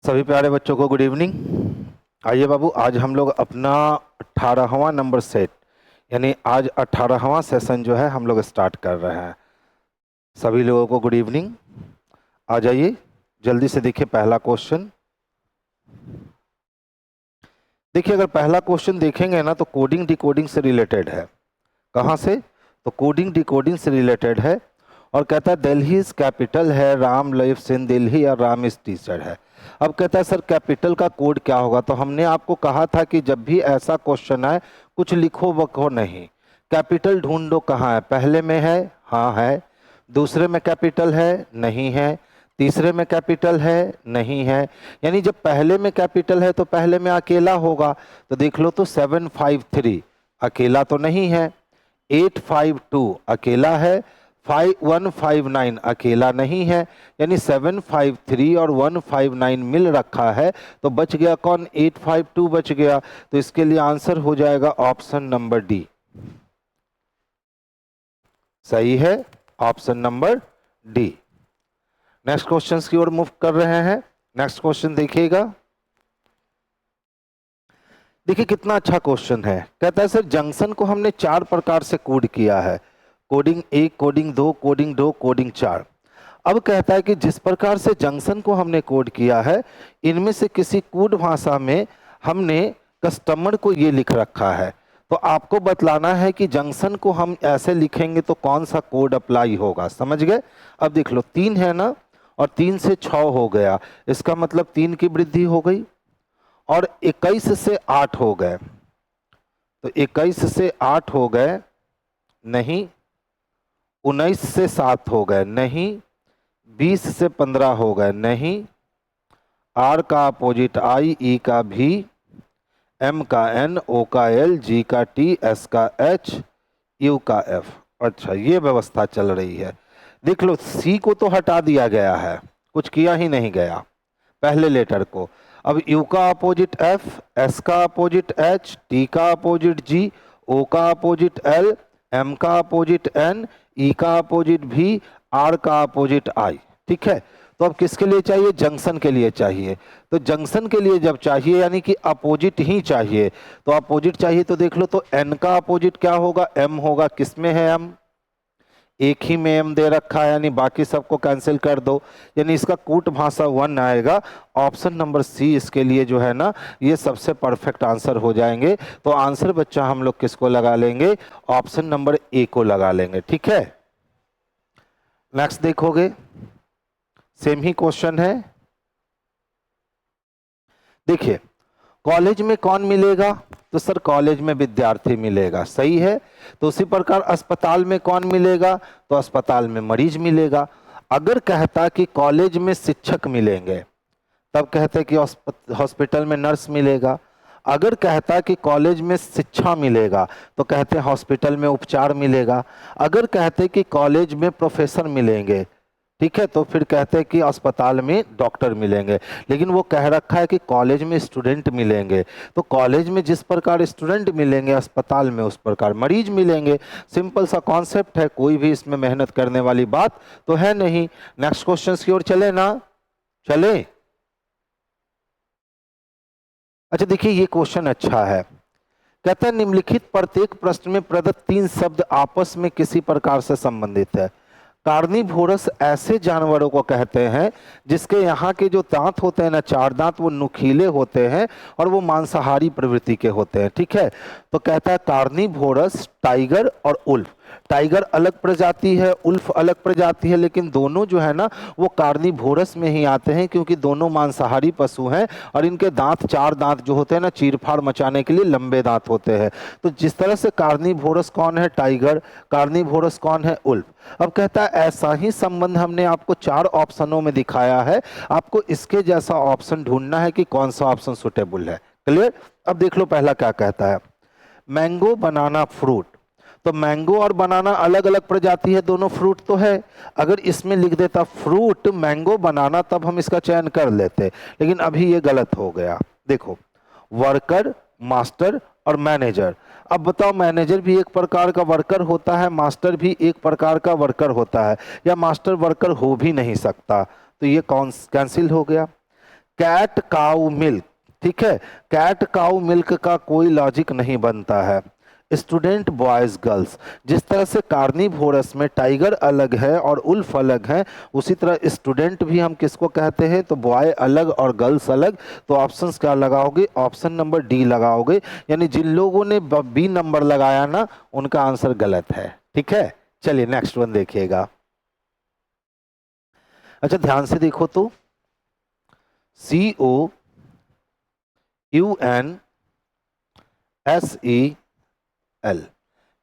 सभी प्यारे बच्चों को गुड इवनिंग। आइए बाबू, आज हम लोग अपना 18वां नंबर सेट यानी आज 18वां सेशन जो है हम लोग स्टार्ट कर रहे हैं। सभी लोगों को गुड इवनिंग। आ जाइए जल्दी से देखिए पहला क्वेश्चन। देखिए अगर पहला क्वेश्चन देखेंगे ना तो कोडिंग डिकोडिंग से रिलेटेड है। कहाँ से? तो कोडिंग डिकोडिंग से रिलेटेड है और कहता है दिल्ली इज कैपिटल है, राम लिव्स इन दिल्ली और राम इज टीचर है। अब कहता है सर कैपिटल का कोड क्या होगा? तो हमने आपको कहा था कि जब भी ऐसा क्वेश्चन आए कुछ लिखो वखो नहीं, कैपिटल ढूंढो कहाँ है। पहले में है, हाँ है। दूसरे में कैपिटल है, नहीं है। तीसरे में कैपिटल है, नहीं है। यानी जब पहले में कैपिटल है तो पहले में अकेला होगा। तो देख लो तो 753 अकेला तो नहीं है, 852 अकेला है, 5159 अकेला नहीं है। यानी 753 और 159 मिल रखा है तो बच गया कौन? 852 बच गया। तो इसके लिए आंसर हो जाएगा ऑप्शन नंबर डी। सही है, option number D. Next question की ओर मूव कर रहे हैं। नेक्स्ट क्वेश्चन देखिएगा। देखिए कितना अच्छा क्वेश्चन है। कहता है सर जंक्शन को हमने 4 प्रकार से कोड किया है, कोडिंग 1, कोडिंग 2, कोडिंग 2, कोडिंग 4। अब कहता है कि जिस प्रकार से जंक्शन को हमने कोड किया है इनमें से किसी कोड भाषा में हमने कस्टमर को ये लिख रखा है। तो आपको बतलाना है कि जंक्शन को हम ऐसे लिखेंगे तो कौन सा कोड अप्लाई होगा। समझ गए? अब देख लो 3 है ना, और 3 से 6 हो गया, इसका मतलब 3 की वृद्धि हो गई, और 21 से 8 हो गए। तो 21 से 8 हो गए, नहीं। 19 से 7 हो गए, नहीं। 20 से 15 हो गए, नहीं। आर का अपोजिट आई, ई का भी, एम का एन, ओ का एल, जी का टी, एस का एच, यू का एफ। अच्छा ये व्यवस्था चल रही है। देख लो सी को तो हटा दिया गया है, कुछ किया ही नहीं गया पहले लेटर को। अब यू का अपोजिट एफ, एस का अपोजिट एच, टी का अपोजिट जी, ओ का अपोजिट एल, एम का अपोजिट एन, ई का अपोजिट भी, आर का अपोजिट आई। ठीक है, तो अब किसके लिए चाहिए? जंक्शन के लिए चाहिए। तो जंक्शन के लिए जब चाहिए यानी कि अपोजिट ही चाहिए, तो अपोजिट चाहिए तो देख लो तो एन का अपोजिट क्या होगा? एम होगा। किसमें है एम? एक ही में एम दे रखा है, यानी बाकी सबको कैंसिल कर दो, यानी इसका कूट भाषा 1 आएगा। ऑप्शन नंबर सी इसके लिए जो है ना ये सबसे परफेक्ट आंसर हो जाएंगे। तो आंसर बच्चा हम लोग किसको लगा लेंगे? ऑप्शन नंबर ए को लगा लेंगे। ठीक है, नेक्स्ट देखोगे सेम ही क्वेश्चन है। देखिए कॉलेज में कौन मिलेगा? तो सर कॉलेज में विद्यार्थी मिलेगा, सही है। तो उसी प्रकार अस्पताल में कौन मिलेगा? तो अस्पताल में मरीज मिलेगा। अगर कहता कि कॉलेज में शिक्षक मिलेंगे तब कहते कि हॉस्पिटल में नर्स मिलेगा। अगर कहता कि कॉलेज में शिक्षा मिलेगा तो कहते हॉस्पिटल में उपचार मिलेगा। अगर कहते कि कॉलेज में प्रोफेसर मिलेंगे, ठीक है, तो फिर कहते हैं कि अस्पताल में डॉक्टर मिलेंगे। लेकिन वो कह रखा है कि कॉलेज में स्टूडेंट मिलेंगे, तो कॉलेज में जिस प्रकार स्टूडेंट मिलेंगे अस्पताल में उस प्रकार मरीज मिलेंगे। सिंपल सा कॉन्सेप्ट है, कोई भी इसमें मेहनत करने वाली बात तो है नहीं। नेक्स्ट क्वेश्चन की ओर चले ना, चले। अच्छा देखिए ये क्वेश्चन अच्छा है। कहता है निम्नलिखित प्रत्येक प्रश्न में प्रदत्त 3 शब्द आपस में किसी प्रकार से संबंधित है। कार्निवोरस ऐसे जानवरों को कहते हैं जिसके यहाँ के जो दांत होते हैं ना, 4 दांत, वो नुकीले होते हैं और वो मांसाहारी प्रवृत्ति के होते हैं। ठीक है, तो कहता है कार्निवोरस टाइगर और उल्फ। टाइगर अलग प्रजाति है, उल्फ अलग प्रजाति है, लेकिन दोनों जो है ना वो कार्निवोरस में ही आते हैं क्योंकि दोनों मांसाहारी पशु हैं और इनके दांत 4 दांत जो होते हैं ना चीरफाड़ मचाने के लिए लंबे दांत होते हैं। तो जिस तरह से कार्निवोरस कौन है? टाइगर। कार्निवोरस कौन है? उल्फ। अब कहता है ऐसा ही संबंध हमने आपको 4 ऑप्शनों में दिखाया है, आपको इसके जैसा ऑप्शन ढूंढना है कि कौन सा ऑप्शन सुटेबल है। क्लियर? अब देख लो पहला क्या कहता है, मैंगो बनाना फ्रूट। तो मैंगो और बनाना अलग अलग प्रजाति है, दोनों फ्रूट तो है। अगर इसमें लिख देता फ्रूट मैंगो बनाना तब हम इसका चयन कर लेते, लेकिन अभी ये गलत हो गया। देखो वर्कर, मास्टर और मैनेजर। अब बताओ मैनेजर भी एक प्रकार का वर्कर होता है, मास्टर भी एक प्रकार का वर्कर होता है, या मास्टर वर्कर हो भी नहीं सकता, तो ये कौन कैंसिल हो गया। कैट काउ मिल्क, ठीक है, कैट काउ मिल्क का कोई लॉजिक नहीं बनता है। स्टूडेंट बॉयज गर्ल्स, जिस तरह से कार्निवोरस में टाइगर अलग है और उल्फ अलग है, उसी तरह स्टूडेंट भी हम किसको कहते हैं, तो बॉय अलग और गर्ल्स अलग। तो ऑप्शंस क्या लगाओगे, ऑप्शन नंबर डी लगाओगे। यानी जिन लोगों ने बी नंबर लगाया ना, उनका आंसर गलत है, ठीक है। चलिए नेक्स्ट वन देखिएगा। अच्छा ध्यान से देखो तो, COUNSEL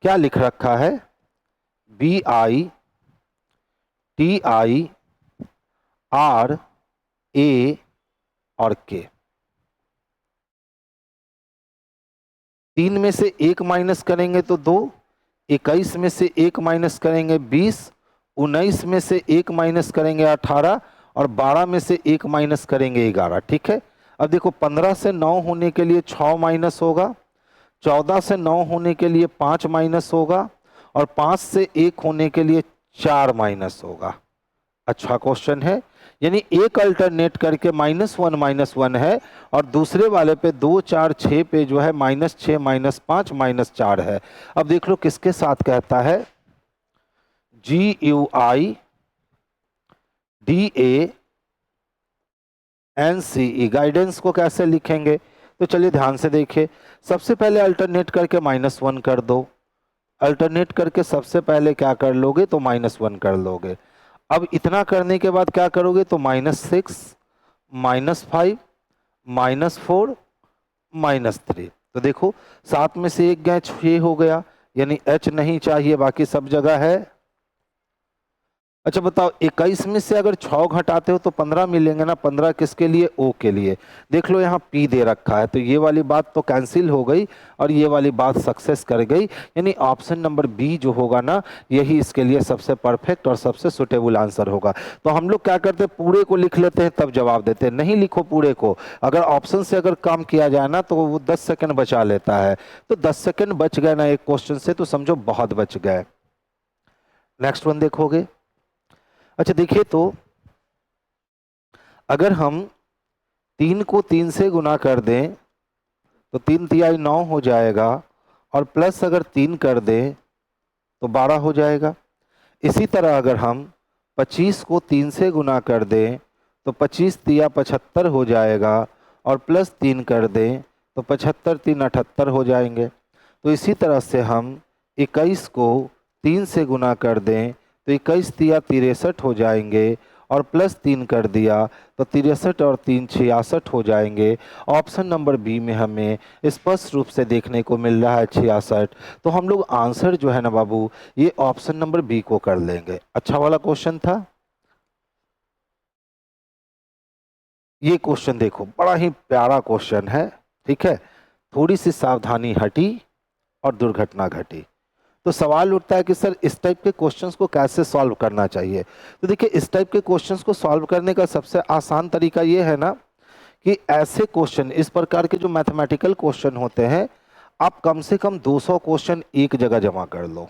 क्या लिख रखा है, BITIRA और K। 3 में से 1 माइनस करेंगे तो 2, 21 में से 1 माइनस करेंगे 20, 19 में से 1 माइनस करेंगे 18 और 12 में से 1 माइनस करेंगे 11, ठीक है। अब देखो 15 से 9 होने के लिए 6 माइनस होगा, 14 से 9 होने के लिए 5 माइनस होगा और 5 से 1 होने के लिए 4 माइनस होगा। अच्छा क्वेश्चन है, यानी एक अल्टरनेट करके -1 है और दूसरे वाले पे 2 4 6 पे जो है -6 -5 -4 है। अब देख लो किसके साथ कहता है, GUIDANCE, गाइडेंस को कैसे लिखेंगे, तो चलिए ध्यान से देखिए। सबसे पहले अल्टरनेट करके -1 कर दो, अल्टरनेट करके सबसे पहले क्या कर लोगे, तो -1 कर लोगे। अब इतना करने के बाद क्या करोगे, तो -6 -5 -4 -3। तो देखो 7 में से 1 गया 6 हो गया, यानी H नहीं चाहिए, बाकी सब जगह है। अच्छा बताओ 21 में से अगर 6 घटाते हो तो 15 मिलेंगे ना, 15 किसके लिए, O के लिए। देख लो यहाँ P दे रखा है, तो ये वाली बात तो कैंसिल हो गई और ये वाली बात सक्सेस कर गई। यानी ऑप्शन नंबर बी जो होगा ना, यही इसके लिए सबसे परफेक्ट और सबसे सुटेबल आंसर होगा। तो हम लोग क्या करते हैं, पूरे को लिख लेते हैं तब जवाब देते हैं, नहीं लिखो पूरे को। अगर ऑप्शन से अगर काम किया जाए ना तो वो 10 सेकेंड बचा लेता है, तो 10 सेकेंड बच गए ना एक क्वेश्चन से, तो समझो बहुत बच गए। नेक्स्ट वन देखोगे। अच्छा देखिए तो, अगर हम 3 को 3 से गुना कर दें तो 3 तिहाई 9 हो जाएगा और प्लस अगर 3 कर दें तो 12 हो जाएगा। इसी तरह अगर हम 25 को 3 से गुना कर दें तो 25 तिया 75 हो जाएगा और प्लस 3 कर दें तो 75 3 78 हो जाएंगे। तो इसी तरह से हम 21 को 3 से गुना कर दें तो 21 तिया 63 हो जाएंगे और प्लस 3 कर दिया तो 63 और 3 66 हो जाएंगे। ऑप्शन नंबर बी में हमें स्पष्ट रूप से देखने को मिल रहा है 66। तो हम लोग आंसर जो है ना बाबू, ये ऑप्शन नंबर बी को कर लेंगे। अच्छा वाला क्वेश्चन था ये। क्वेश्चन देखो बड़ा ही प्यारा क्वेश्चन है, ठीक है। थोड़ी सी सावधानी हटी और दुर्घटना घटी। तो सवाल उठता है कि सर इस टाइप के क्वेश्चंस को कैसे सॉल्व करना चाहिए। तो देखिए इस टाइप के क्वेश्चंस को सॉल्व करने का सबसे आसान तरीका ये है ना कि ऐसे क्वेश्चन, इस प्रकार के जो मैथमेटिकल क्वेश्चन होते हैं, आप कम से कम 200 क्वेश्चन एक जगह जमा कर लो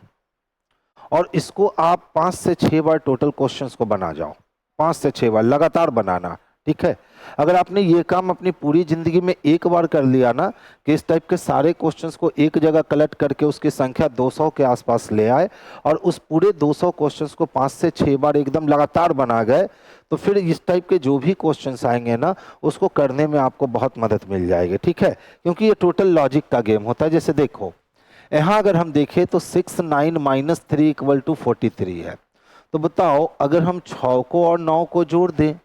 और इसको आप 5 से 6 बार टोटल क्वेश्चंस को बना जाओ, 5 से 6 बार लगातार बनाना, ठीक है। अगर आपने ये काम अपनी पूरी ज़िंदगी में एक बार कर लिया ना कि इस टाइप के सारे क्वेश्चंस को एक जगह कलेक्ट करके उसकी संख्या 200 के आसपास ले आए और उस पूरे 200 क्वेश्चंस को 5 से 6 बार एकदम लगातार बना गए, तो फिर इस टाइप के जो भी क्वेश्चंस आएंगे ना उसको करने में आपको बहुत मदद मिल जाएगी, ठीक है। क्योंकि ये टोटल लॉजिक का गेम होता है। जैसे देखो यहाँ अगर हम देखें तो 6 9 -3 = 43 है। तो बताओ अगर हम 6 को और 9 को जोड़ दें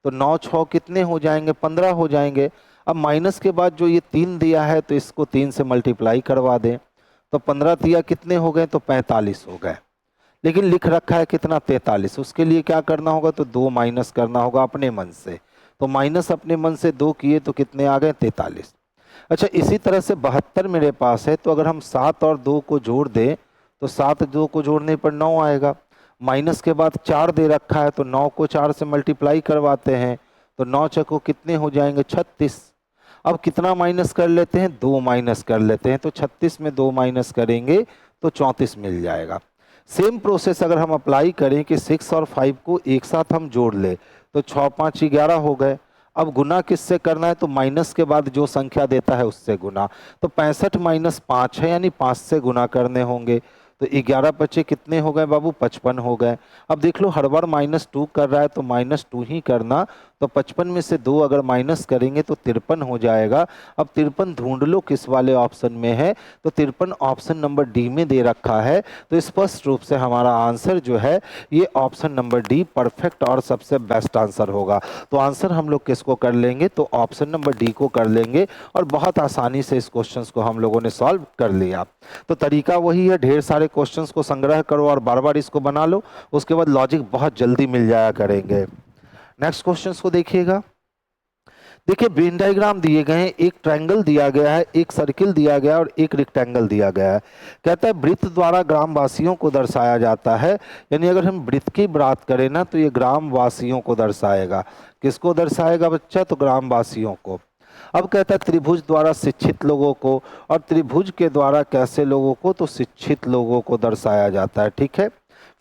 तो 9 6 कितने हो जाएंगे, 15 हो जाएंगे। अब माइनस के बाद जो ये 3 दिया है तो इसको 3 से मल्टीप्लाई करवा दें तो 15 तिया कितने हो गए, तो 45 हो गए। लेकिन लिख रखा है कितना, 43। उसके लिए क्या करना होगा, तो 2 माइनस करना होगा अपने मन से। तो माइनस अपने मन से 2 किए तो कितने आ गए, 43। अच्छा इसी तरह से 72 मेरे पास है, तो अगर हम 7 और 2 को जोड़ दें तो 7 2 को जोड़ने पर 9 आएगा। माइनस के बाद 4 दे रखा है तो 9 को 4 से मल्टीप्लाई करवाते हैं तो 9 चको कितने हो जाएंगे, 36। अब कितना माइनस कर लेते हैं, 2 माइनस कर लेते हैं, तो 36 में 2 माइनस करेंगे तो 34 मिल जाएगा। सेम प्रोसेस अगर हम अप्लाई करें कि 6 और 5 को एक साथ हम जोड़ ले तो 6 5 11 हो गए। अब गुना किससे करना है, तो माइनस के बाद जो संख्या देता है उससे गुना। तो 65 माइनस 5 है, यानी 5 से गुना करने होंगे। तो 11 बचे कितने हो गए बाबू, 55 हो गए। अब देख लो हर बार -2 कर रहा है तो -2 ही करना। तो 55 में से 2 अगर माइनस करेंगे तो 53 हो जाएगा। अब 53 ढूंढ लो किस वाले ऑप्शन में है, तो 53 ऑप्शन नंबर डी में दे रखा है। तो स्पष्ट रूप से हमारा आंसर जो है ये ऑप्शन नंबर डी परफेक्ट और सबसे बेस्ट आंसर होगा। तो आंसर हम लोग किसको कर लेंगे, तो ऑप्शन नंबर डी को कर लेंगे। और बहुत आसानी से इस क्वेश्चन को हम लोगों ने सॉल्व कर लिया। तो तरीका वही है, ढेर सारे क्वेश्चंस को संग्रह करो और बार बार इसको बना लो, उसके बाद लॉजिक बहुत जल्दी मिल जाया करेंगे। नेक्स्ट क्वेश्चंस को देखिएगा। देखिए वेन डायग्राम दिए गए हैं, एक ट्रायंगल दिया गया है, एक सर्किल दिया गया है और एक रेक्टेंगल दिया गया है। कहता है वृत्त द्वारा ग्रामवासियों को दर्शाया जाता है। यानी अगर हम वृत्त की बात करें ना तो ये ग्रामवासियों को दर्शाएगा। किसको दर्शाएगा बच्चा, तो ग्रामवासियों को। अब कहता है त्रिभुज द्वारा शिक्षित लोगों को, और त्रिभुज के द्वारा कैसे लोगों को, तो शिक्षित लोगों को दर्शाया जाता है। ठीक है,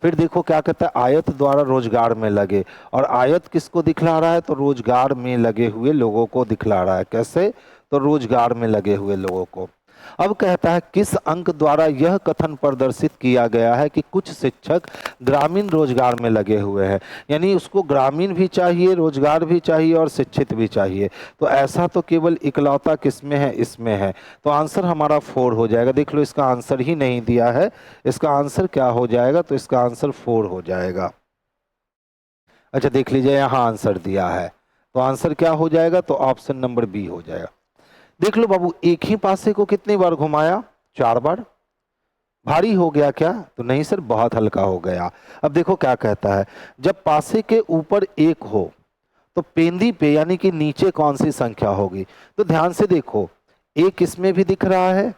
फिर देखो क्या कहता है, आयत द्वारा रोजगार में लगे, और आयत किसको दिखला रहा है, तो रोजगार में लगे हुए लोगों को दिखला रहा है। कैसे, तो रोजगार में लगे हुए लोगों को। अब कहता है किस अंक द्वारा यह कथन प्रदर्शित किया गया है कि कुछ शिक्षक ग्रामीण रोजगार में लगे हुए हैं। यानी उसको ग्रामीण भी चाहिए, रोजगार भी चाहिए और शिक्षित भी चाहिए। तो ऐसा तो केवल इकलौता किसमें है, इसमें है। तो आंसर हमारा 4 हो जाएगा। देख लो इसका आंसर ही नहीं दिया है, इसका आंसर क्या हो जाएगा, तो इसका आंसर 4 हो जाएगा। अच्छा देख लीजिए यहाँ आंसर दिया है, तो आंसर क्या हो जाएगा, तो ऑप्शन नंबर बी हो जाएगा। देख लो बाबू, एक ही पासे को कितनी बार घुमाया, 4 बार। भारी हो गया क्या, तो नहीं सर बहुत हल्का हो गया। अब देखो क्या कहता है, जब पासे के ऊपर 1 हो तो पेंदी पे यानी कि नीचे कौन सी संख्या होगी। तो ध्यान से देखो, 1 इसमें भी दिख रहा है,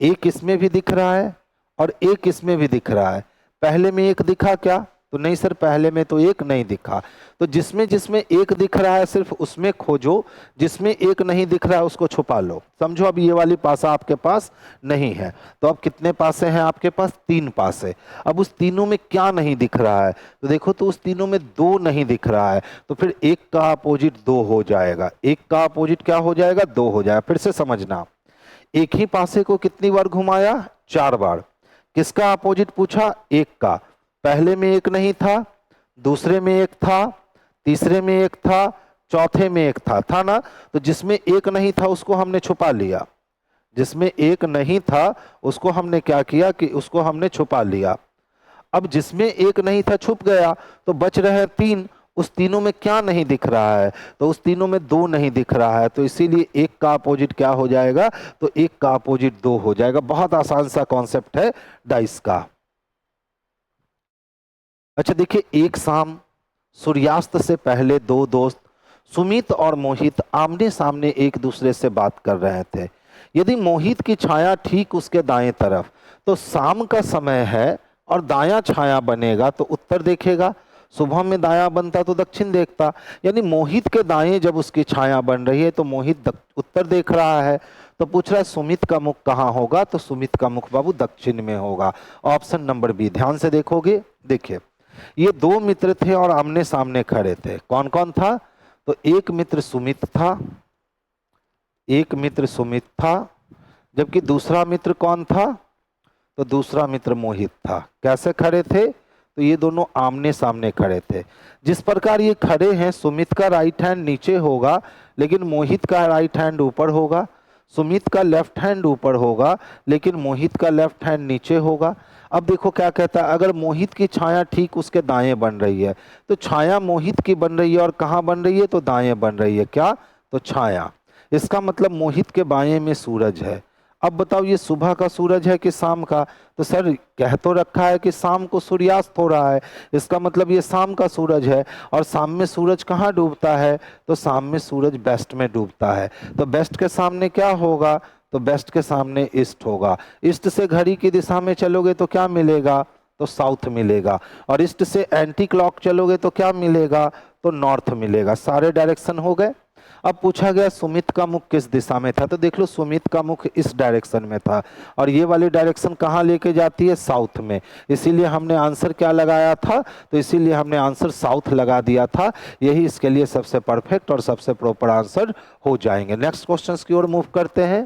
1 इसमें भी दिख रहा है और 1 इसमें भी दिख रहा है। पहले में 1 दिखा क्या, तो नहीं सर पहले में तो 1 नहीं दिखा। तो जिसमें जिसमें 1 दिख रहा है सिर्फ उसमें खोजो, जिसमें 1 नहीं दिख रहा है उसको छुपा लो। समझो अब ये वाली पासा आपके पास नहीं है, तो अब कितने पासे हैं आपके पास, 3 पासे। अब उस तीनों में क्या नहीं दिख रहा है, तो देखो तो उस तीनों में 2 नहीं दिख रहा है। तो फिर 1 का अपोजिट 2 हो जाएगा, 1 का अपोजिट क्या हो जाएगा, 2 हो जाएगा। फिर से समझना, एक ही पासे को कितनी बार घुमाया, 4 बार। किसका अपोजिट पूछा, 1 का। पहले में 1 नहीं था, दूसरे में 1 था, तीसरे में 1 था, चौथे में 1 था ना। तो जिसमें 1 नहीं था उसको हमने छुपा लिया, जिसमें 1 नहीं था उसको हमने क्या किया कि उसको हमने छुपा लिया। अब जिसमें 1 नहीं था छुप गया, तो बच रहे 3। उस तीनों में क्या नहीं दिख रहा है, तो उस तीनों में 2 नहीं दिख रहा है। तो इसीलिए 1 का अपोजिट क्या हो जाएगा, तो 1 का अपोजिट 2 हो जाएगा। बहुत आसान सा कॉन्सेप्ट है डाइस का। अच्छा देखिए, एक शाम सूर्यास्त से पहले 2 दोस्त सुमित और मोहित आमने सामने एक दूसरे से बात कर रहे थे। यदि मोहित की छाया ठीक उसके दाएं तरफ, तो शाम का समय है और दायां छाया बनेगा तो उत्तर देखेगा। सुबह में दायां बनता तो दक्षिण देखता। यानी मोहित के दाएं जब उसकी छाया बन रही है तो मोहित उत्तर देख रहा है। तो पूछ रहा है सुमित का मुख कहाँ होगा, तो सुमित का मुख बाबू दक्षिण में होगा। Option number B. ध्यान से देखोगे, देखिए ये 2 मित्र थे और आमने सामने खड़े थे। कौन कौन था, तो एक मित्र सुमित था, एक मित्र सुमित था, जबकि दूसरा मित्र कौन था, तो दूसरा मित्र मोहित था। कैसे खड़े थे, तो ये दोनों आमने सामने खड़े थे। जिस प्रकार ये खड़े हैं, सुमित का राइट हैंड नीचे होगा लेकिन मोहित का राइट हैंड ऊपर होगा। सुमित का लेफ्ट हैंड ऊपर होगा लेकिन मोहित का लेफ्ट हैंड नीचे होगा। अब देखो क्या कहता है, अगर मोहित की छाया ठीक उसके दाएं बन रही है, तो छाया मोहित की बन रही है और कहाँ बन रही है, तो दाएं बन रही है। क्या, तो छाया। इसका मतलब मोहित के बाएं में सूरज है। अब बताओ ये सुबह का सूरज है कि शाम का, तो सर कह तो रखा है कि शाम को सूर्यास्त हो रहा है, इसका मतलब ये शाम का सूरज है। और शाम में सूरज कहाँ डूबता है, तो शाम में सूरज वेस्ट में डूबता है। तो वेस्ट के सामने क्या होगा, तो वेस्ट के सामने ईस्ट होगा। ईस्ट से घड़ी की दिशा में चलोगे तो क्या मिलेगा, तो साउथ मिलेगा। और ईस्ट से एंटी क्लॉक चलोगे तो क्या मिलेगा, तो नॉर्थ मिलेगा। सारे डायरेक्शन हो गए। अब पूछा गया सुमित का मुख किस दिशा में था, तो देख लो सुमित का मुख इस डायरेक्शन में था और ये वाली डायरेक्शन कहाँ लेके जाती है, साउथ में, इसीलिए हमने आंसर क्या लगाया था, तो इसीलिए हमने आंसर साउथ लगा दिया था। यही इसके लिए सबसे परफेक्ट और सबसे प्रॉपर आंसर हो जाएंगे। नेक्स्ट क्वेश्चन की ओर मूव करते हैं।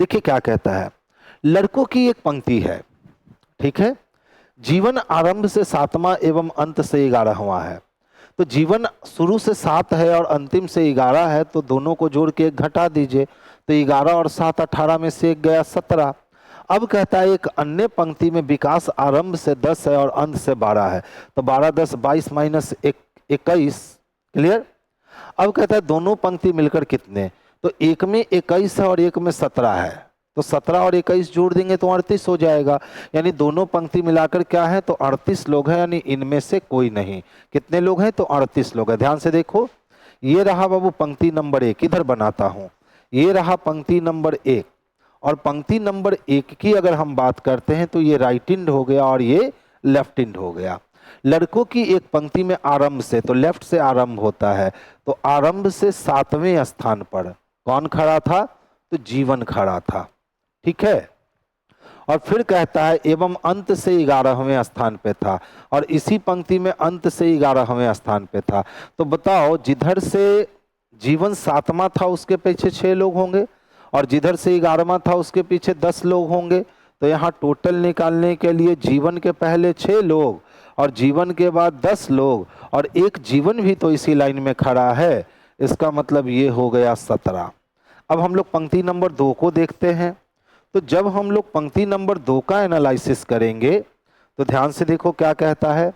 देखिए क्या कहता है, लड़कों की एक पंक्ति है, ठीक है, जीवन आरंभ से 7वां एवं अंत से 11वां है। तो जीवन शुरू से 7 है और अंतिम से 11 है, तो दोनों को जोड़ के 1 घटा दीजिए, तो 11 और 7 18 में से 1 गया 17। अब कहता है एक अन्य पंक्ति में विकास आरंभ से 10 है और अंत से 12 है, तो 12 10 22 माइनस 21, क्लियर। अब कहता है दोनों पंक्ति मिलकर कितने, तो एक में 21 है और एक में 17 है, तो 17 और 21 जोड़ देंगे तो 38 हो जाएगा। यानी दोनों पंक्ति मिलाकर क्या है, तो 38 लोग हैं, यानी इनमें से कोई नहीं। कितने लोग हैं, तो 38 लोग हैं। ध्यान से देखो, ये रहा बाबू पंक्ति नंबर 1, इधर बनाता हूं, ये रहा पंक्ति नंबर 1, और पंक्ति नंबर 1 की अगर हम बात करते हैं तो ये राइट इंड हो गया और ये लेफ्ट इंड हो गया। लड़कों की एक पंक्ति में आरंभ से, तो लेफ्ट से आरंभ होता है, तो आरंभ से 7वें स्थान पर कौन खड़ा था, तो जीवन खड़ा था, ठीक है। और फिर कहता है एवं अंत से 11वें स्थान पे था, और इसी पंक्ति में अंत से 11वें स्थान पे था। तो बताओ जिधर से जीवन 7वां था उसके पीछे 6 लोग होंगे, और जिधर से 11वां था उसके पीछे 10 लोग होंगे। तो यहाँ टोटल निकालने के लिए जीवन के पहले 6 लोग और जीवन के बाद 10 लोग और एक जीवन भी तो इसी लाइन में खड़ा है, इसका मतलब ये हो गया 17। अब हम लोग पंक्ति नंबर 2 को देखते हैं। तो जब हम लोग पंक्ति नंबर 2 का एनालिसिस करेंगे तो ध्यान से देखो क्या कहता है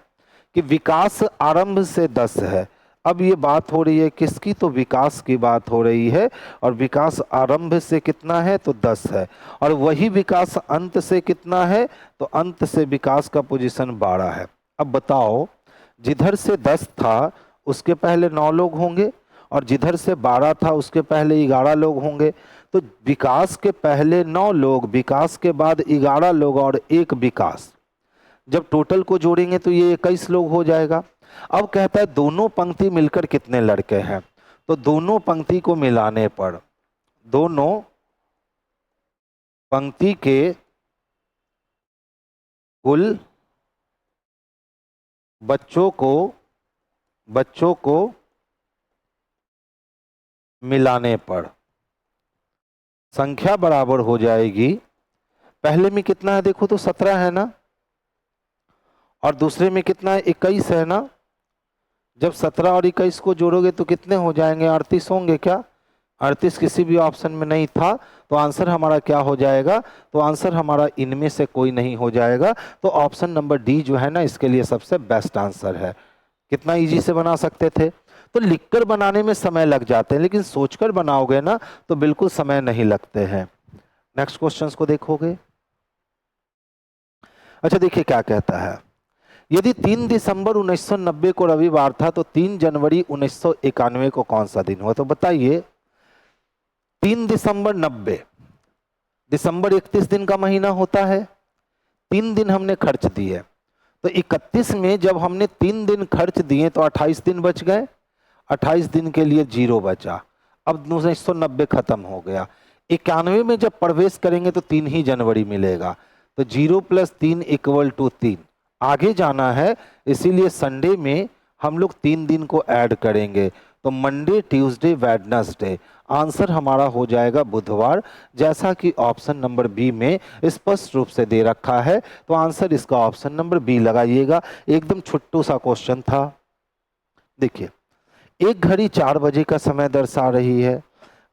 कि विकास आरंभ से 10 है। अब ये बात हो रही है किसकी, तो विकास की बात हो रही है, और विकास आरंभ से कितना है, तो 10 है, और वही विकास अंत से कितना है, तो अंत से विकास का पोजीशन 12 है। अब बताओ जिधर से 10 था उसके पहले 9 लोग होंगे, और जिधर से 12 था उसके पहले 11 लोग होंगे। तो विकास के पहले 9 लोग, विकास के बाद 11 लोग और एक विकास, जब टोटल को जोड़ेंगे तो ये 21 लोग हो जाएगा। अब कहता है दोनों पंक्ति मिलकर कितने लड़के हैं, तो दोनों पंक्ति को मिलाने पर, दोनों पंक्ति के कुल बच्चों को मिलाने पर संख्या बराबर हो जाएगी, पहले में कितना है देखो तो 17 है ना, और दूसरे में कितना है, 21 है ना। जब 17 और 21 को जोड़ोगे तो कितने हो जाएंगे, 38 होंगे क्या, 38 किसी भी ऑप्शन में नहीं था, तो आंसर हमारा क्या हो जाएगा, तो आंसर हमारा इनमें से कोई नहीं हो जाएगा। तो ऑप्शन नंबर डी जो है ना इसके लिए सबसे बेस्ट आंसर है। कितना इजी से बना सकते थे, तो लिखकर बनाने में समय लग जाते हैं, लेकिन सोचकर बनाओगे ना तो बिल्कुल समय नहीं लगते हैं। नेक्स्ट क्वेश्चंस को देखोगे। अच्छा देखिए क्या कहता है, यदि 3 दिसंबर 1990 को रविवार था तो 3 जनवरी 1991 को कौन सा दिन हुआ, तो बताइए 3 दिसंबर 90, दिसंबर 31 दिन का महीना होता है, 3 दिन हमने खर्च दिए, तो 31 में जब हमने 3 दिन खर्च दिए तो 28 दिन बच गए, 28 दिन के लिए 0 बचा। अब 1990 खत्म हो गया, 91 में जब प्रवेश करेंगे तो 3 ही जनवरी मिलेगा, तो 0 + 3 = 3। आगे जाना है इसीलिए संडे में हम लोग 3 दिन को ऐड करेंगे, तो मंडे ट्यूसडे वेडनेसडे, आंसर हमारा हो जाएगा बुधवार, जैसा कि ऑप्शन नंबर बी में स्पष्ट रूप से दे रखा है। तो आंसर इसका ऑप्शन नंबर बी लगाइएगा। एकदम छोटू सा क्वेश्चन था। देखिए एक घड़ी 4 बजे का समय दर्शा रही है,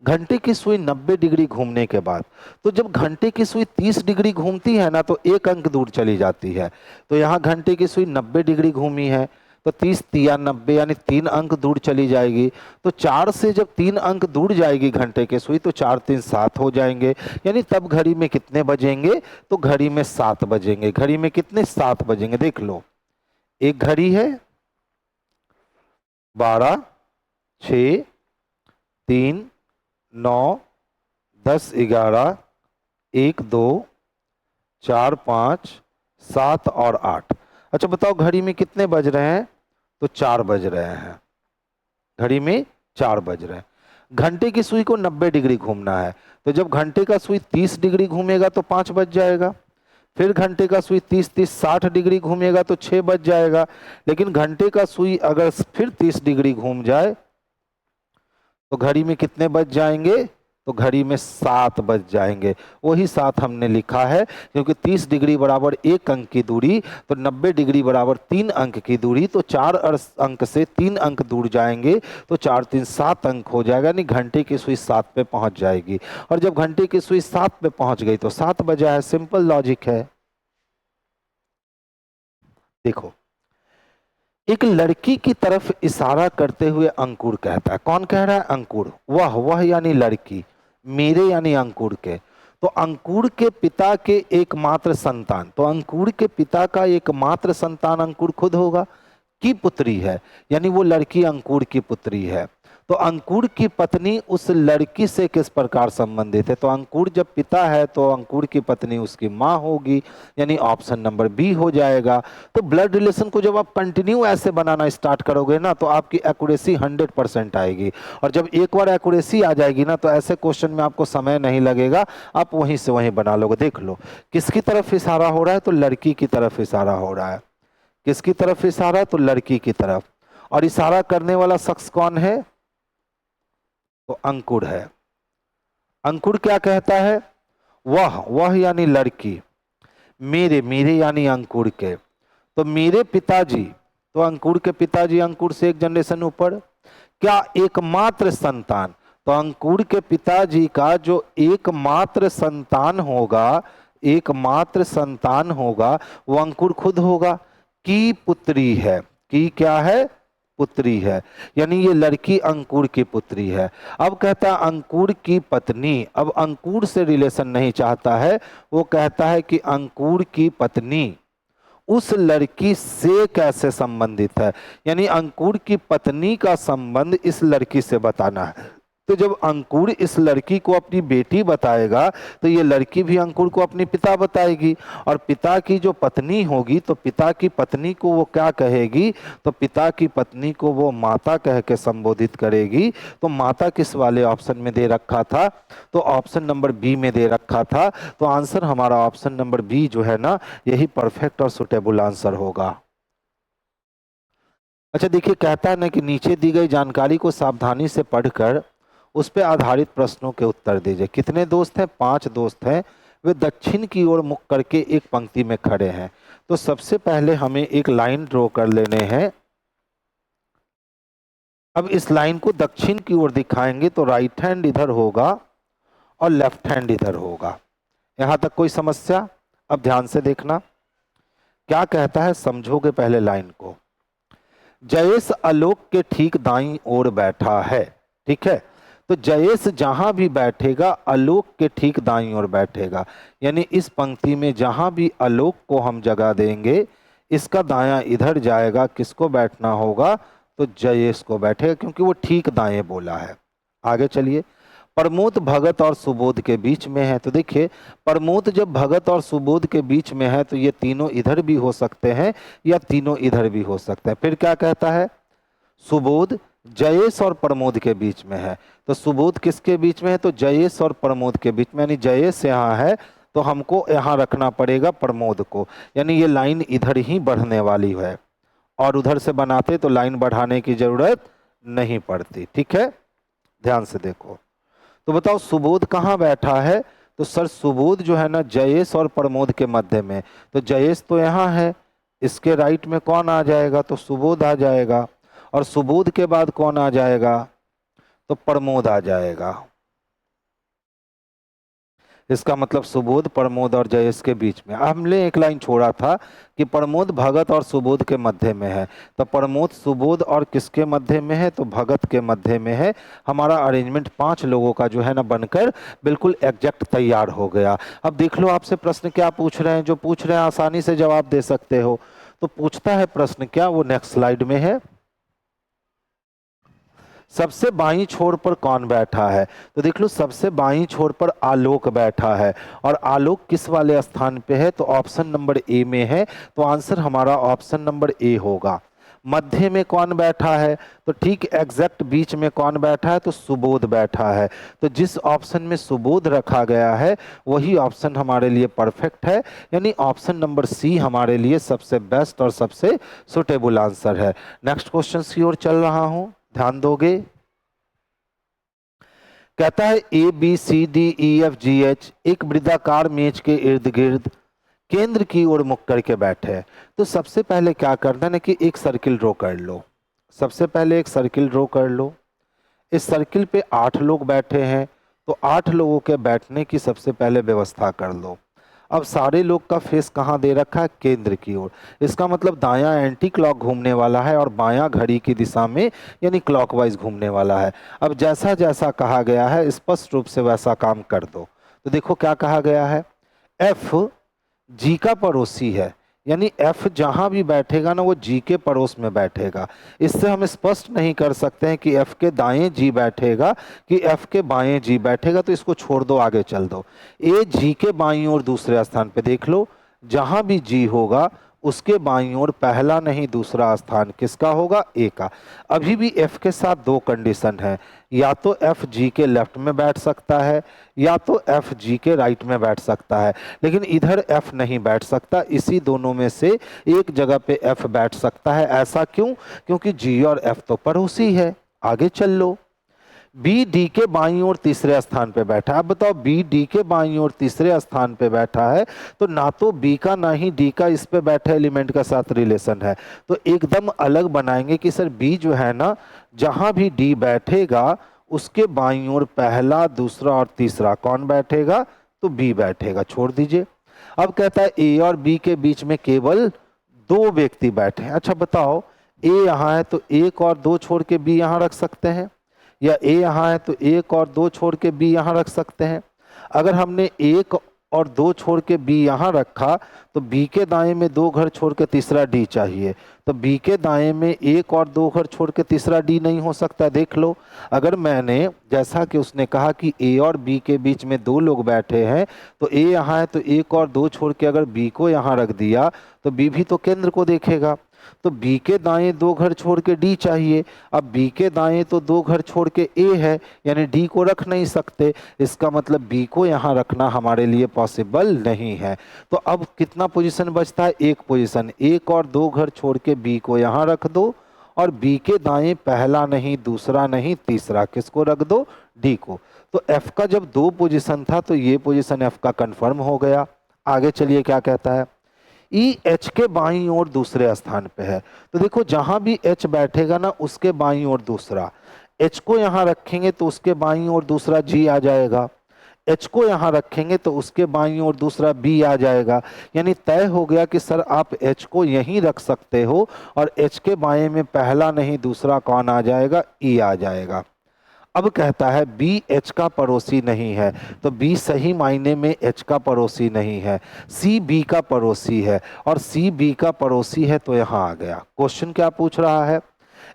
घंटे की सुई 90 डिग्री घूमने के बाद, तो जब घंटे की सुई 30 डिग्री घूमती है ना तो 1 अंक दूर चली जाती है। तो यहाँ घंटे की सुई 90 डिग्री घूमी है तो 30 × 90 यानी 3 अंक दूर चली जाएगी। तो 4 से जब 3 अंक दूर जाएगी घंटे के सुई तो 4 × 3 = 7 हो जाएंगे, यानी तब घड़ी में कितने बजेंगे, तो घड़ी में 7 बजेंगे। घड़ी में कितने, 7 बजेंगे। देख लो एक घड़ी है 12 6 3 9 10 11 1 2 4 5 7 और 8। अच्छा बताओ घड़ी में कितने बज रहे हैं, तो 4 बज रहे हैं। घड़ी में 4 बज रहे हैं। घंटे की सुई को 90 डिग्री घूमना है, तो जब घंटे का सुई 30 डिग्री घूमेगा तो 5 बज जाएगा। फिर घंटे का सुई 30-30-60 डिग्री घूमेगा तो 6 बज जाएगा। लेकिन घंटे का सुई अगर फिर 30 डिग्री घूम जाए तो घड़ी में कितने बज जाएंगे? तो घड़ी में 7 बज जाएंगे। वही 7 हमने लिखा है, क्योंकि 30 डिग्री बराबर 1 अंक की दूरी, तो 90 डिग्री बराबर 3 अंक की दूरी, तो 4 अंक से 3 अंक दूर जाएंगे तो 4 3 7 अंक हो जाएगा, यानी घंटे की सुई 7 पे पहुंच जाएगी। और जब घंटे की सुई 7 पे पहुंच गई तो 7 बजा है। सिंपल लॉजिक है। देखो, एक लड़की की तरफ इशारा करते हुए अंकुर कहता है, कौन कह रहा है? अंकुर। वह यानी लड़की, मेरे यानी अंकुर के। तो अंकुर के पिता के एकमात्र संतान, तो अंकुर के पिता का एकमात्र संतान अंकुर खुद होगा, की पुत्री है, यानी वो लड़की अंकुर की पुत्री है। तो अंकुर की पत्नी उस लड़की से किस प्रकार संबंधित है? तो अंकुर जब पिता है तो अंकुर की पत्नी उसकी माँ होगी, यानी ऑप्शन नंबर बी हो जाएगा। तो ब्लड रिलेशन को जब आप कंटिन्यू ऐसे बनाना स्टार्ट करोगे ना, तो आपकी एक्यूरेसी 100% आएगी। और जब एक बार एक्यूरेसी आ जाएगी ना, तो ऐसे क्वेश्चन में आपको समय नहीं लगेगा, आप वहीं से वहीं बना लोगे। देख लो, किसकी तरफ इशारा हो रहा है? तो लड़की की तरफ इशारा हो रहा है। किसकी तरफ इशारा है? तो लड़की की तरफ। और इशारा करने वाला शख्स कौन है? तो अंकुर है। अंकुर क्या कहता है? वह यानी लड़की, मेरे यानी अंकुर के। तो मेरे पिताजी, तो अंकुर के पिताजी अंकुर से एक जनरेशन ऊपर, क्या एकमात्र संतान? तो अंकुर के पिताजी का जो एकमात्र संतान होगा, एकमात्र संतान होगा, वो अंकुर खुद होगा, की पुत्री है। की क्या है? पुत्री है, यानी ये लड़की अंकुर की पुत्री है। अब कहता है अंकुर की पत्नी, अब अंकुर से रिलेशन नहीं चाहता है, वो कहता है कि अंकुर की पत्नी उस लड़की से कैसे संबंधित है, यानी अंकुर की पत्नी का संबंध इस लड़की से बताना है। तो जब अंकुर इस लड़की को अपनी बेटी बताएगा, तो ये लड़की भी अंकुर को अपनी पिता बताएगी। और पिता की जो पत्नी होगी, तो पिता की पत्नी को वो क्या कहेगी? तो पिता की पत्नी को वो माता कह के संबोधित करेगी। तो माता किस वाले ऑप्शन में दे रखा था? तो ऑप्शन नंबर बी में दे रखा था। तो आंसर हमारा ऑप्शन नंबर बी जो है ना, यही परफेक्ट और सुटेबल आंसर होगा। अच्छा देखिए, कहता है ना कि नीचे दी गई जानकारी को सावधानी से पढ़कर उस पर आधारित प्रश्नों के उत्तर दीजिए। कितने दोस्त हैं? 5 दोस्त हैं। वे दक्षिण की ओर मुख करके एक पंक्ति में खड़े हैं। तो सबसे पहले हमें एक लाइन ड्रॉ कर लेने हैं। अब इस लाइन को दक्षिण की ओर दिखाएंगे तो राइट हैंड इधर होगा और लेफ्ट हैंड इधर होगा। यहां तक कोई समस्या? अब ध्यान से देखना क्या कहता है, समझोगे पहले लाइन को। जयेश आलोक के ठीक दाईं ओर बैठा है, ठीक है। तो जयेश जहां भी बैठेगा आलोक के ठीक दाईं ओर बैठेगा, यानी इस पंक्ति में जहां भी आलोक को हम जगह देंगे, इसका दायां इधर जाएगा, किसको बैठना होगा? तो जयेश को बैठेगा, क्योंकि वो ठीक दाएं बोला है। आगे चलिए, प्रमोद भगत और सुबोध के बीच में है। तो देखिए, प्रमोद जब भगत और सुबोध के बीच में है तो ये तीनों इधर भी हो सकते हैं या तीनों इधर भी हो सकते हैं। फिर क्या कहता है? सुबोध जयेश और प्रमोद के बीच में है। तो सुबोध किसके बीच में है? तो जयेश और प्रमोद के बीच में, यानी जयेश यहाँ है तो हमको यहाँ रखना पड़ेगा प्रमोद को, यानी ये लाइन इधर ही बढ़ने वाली है। और उधर से बनाते तो लाइन बढ़ाने की जरूरत नहीं पड़ती, ठीक है। ध्यान से देखो, तो बताओ सुबोध कहाँ बैठा है? तो सर सुबोध जो है ना, जयेश और प्रमोद के मध्य में। तो जयेश तो यहाँ है, इसके राइट में कौन आ जाएगा? तो सुबोध आ जाएगा। और सुबोध के बाद कौन आ जाएगा? तो प्रमोद आ जाएगा। इसका मतलब सुबोध, प्रमोद और जयेश के बीच में। हमने एक लाइन छोड़ा था कि प्रमोद भगत और सुबोध के मध्य में है। तो प्रमोद सुबोध और किसके मध्य में है? तो भगत के मध्य में है। हमारा अरेंजमेंट 5 लोगों का जो है ना बनकर बिल्कुल एग्जैक्ट तैयार हो गया। अब देख लो आपसे प्रश्न क्या पूछ रहे हैं, जो पूछ रहे हैं आसानी से जवाब दे सकते हो। तो पूछता है प्रश्न क्या, वो नेक्स्ट स्लाइड में है। सबसे बाईं छोर पर कौन बैठा है? तो देख लो, सबसे बाईं छोर पर आलोक बैठा है। और आलोक किस वाले स्थान पे है? तो ऑप्शन नंबर ए में है। तो आंसर हमारा ऑप्शन नंबर ए होगा। मध्य में कौन बैठा है, तो ठीक एग्जैक्ट बीच में कौन बैठा है, तो सुबोध बैठा है। तो जिस ऑप्शन में सुबोध रखा गया है वही ऑप्शन हमारे लिए परफेक्ट है, यानी ऑप्शन नंबर सी हमारे लिए सबसे बेस्ट और सबसे सुटेबल आंसर है। नेक्स्ट क्वेश्चन की ओर चल रहा हूं, ध्यान दोगे। कहता है A B C D E F G H एक वृत्ताकार मेज के इर्द गिर्द केंद्र की ओर मुख करके बैठे हैं। तो सबसे पहले क्या करना है ना कि एक सर्किल ड्रॉ कर लो। सबसे पहले एक सर्किल ड्रॉ कर लो। इस सर्किल पे 8 लोग बैठे हैं, तो 8 लोगों के बैठने की सबसे पहले व्यवस्था कर लो। अब सारे लोग का फेस कहाँ दे रखा है, केंद्र की ओर। इसका मतलब दायां एंटी क्लॉक घूमने वाला है और बायां घड़ी की दिशा में यानी क्लॉकवाइज घूमने वाला है। अब जैसा जैसा कहा गया है स्पष्ट रूप से वैसा काम कर दो। तो देखो क्या कहा गया है, एफ जी का पड़ोसी है, यानी एफ जहां भी बैठेगा ना वो जी के पड़ोस में बैठेगा। इससे हम स्पष्ट नहीं कर सकते हैं कि एफ के दाएं जी बैठेगा कि एफ के बाएं जी बैठेगा, तो इसको छोड़ दो, आगे चल दो। ए जी के बाईं ओर दूसरे स्थान पे देख लो, जहां भी जी होगा उसके बाईं ओर पहला नहीं दूसरा स्थान किसका होगा, ए का। अभी भी एफ के साथ 2 कंडीशन है, या तो एफ जी के लेफ्ट में बैठ सकता है या तो एफ जी के राइट में बैठ सकता है, लेकिन इधर एफ नहीं बैठ सकता। इसी दोनों में से एक जगह पे एफ बैठ सकता है। ऐसा क्यों, क्योंकि जी और एफ तो पड़ोसी है। आगे चल लो, बी डी के बाईं ओर तीसरे स्थान पे बैठा है। अब बताओ बी डी के बाईं ओर तीसरे स्थान पे बैठा है, तो ना तो बी का ना ही डी का इस पे बैठे एलिमेंट का साथ रिलेशन है। तो एकदम अलग बनाएंगे कि सर बी जो है ना, जहां भी डी बैठेगा उसके बाईं ओर पहला दूसरा और तीसरा कौन बैठेगा, तो बी बैठेगा, छोड़ दीजिए। अब कहता है ए और बी के बीच में केवल 2 व्यक्ति बैठे हैं। अच्छा बताओ, ए यहाँ है तो 1 और 2 छोड़ के बी यहाँ रख सकते हैं, या ए यहाँ है तो 1 और 2 छोड़ के बी यहाँ रख सकते हैं। अगर हमने 1 और 2 छोड़ के बी यहाँ रखा तो बी के दाएं में 2 घर छोड़ के तीसरा डी चाहिए, तो बी के दाएं में 1 और 2 घर छोड़ के तीसरा डी नहीं हो सकता। देख लो, अगर मैंने जैसा कि उसने कहा कि ए और बी के बीच में 2 लोग बैठे हैं, तो ए यहाँ है तो 1 और 2 छोड़ के अगर बी को यहाँ रख दिया तो बी भी तो केंद्र को देखेगा। तो बी के दाएं 2 घर छोड़ के डी चाहिए। अब बी के दाएं तो 2 घर छोड़ के ए है, यानी डी को रख नहीं सकते। इसका मतलब बी को यहाँ रखना हमारे लिए पॉसिबल नहीं है। तो अब कितना पोजीशन बचता है, 1 पोजीशन। 1 और 2 घर छोड़ के बी को यहाँ रख दो, और बी के दाएं पहला नहीं दूसरा नहीं तीसरा किसको रख दो, डी को। तो एफ का जब 2 पोजीशन था तो ये पोजीशन एफ का कंफर्म हो गया। आगे चलिए क्या कहता है, ई एच के बाईं ओर दूसरे स्थान पे है। तो देखो जहां भी एच बैठेगा ना उसके बाईं ओर दूसरा, एच को यहाँ रखेंगे तो उसके बाईं ओर दूसरा जी आ जाएगा, एच को यहाँ रखेंगे तो उसके बाईं ओर दूसरा बी आ जाएगा। यानी तय हो गया कि सर आप एच को यहीं रख सकते हो और एच के बाएं में पहला नहीं दूसरा कौन आ जाएगा, ई आ जाएगा। अब कहता है बी एच का पड़ोसी नहीं है, तो बी सही मायने में एच का पड़ोसी नहीं है, सी बी का पड़ोसी है, और सी बी का पड़ोसी है तो यहाँ आ गया। क्वेश्चन क्या पूछ रहा है,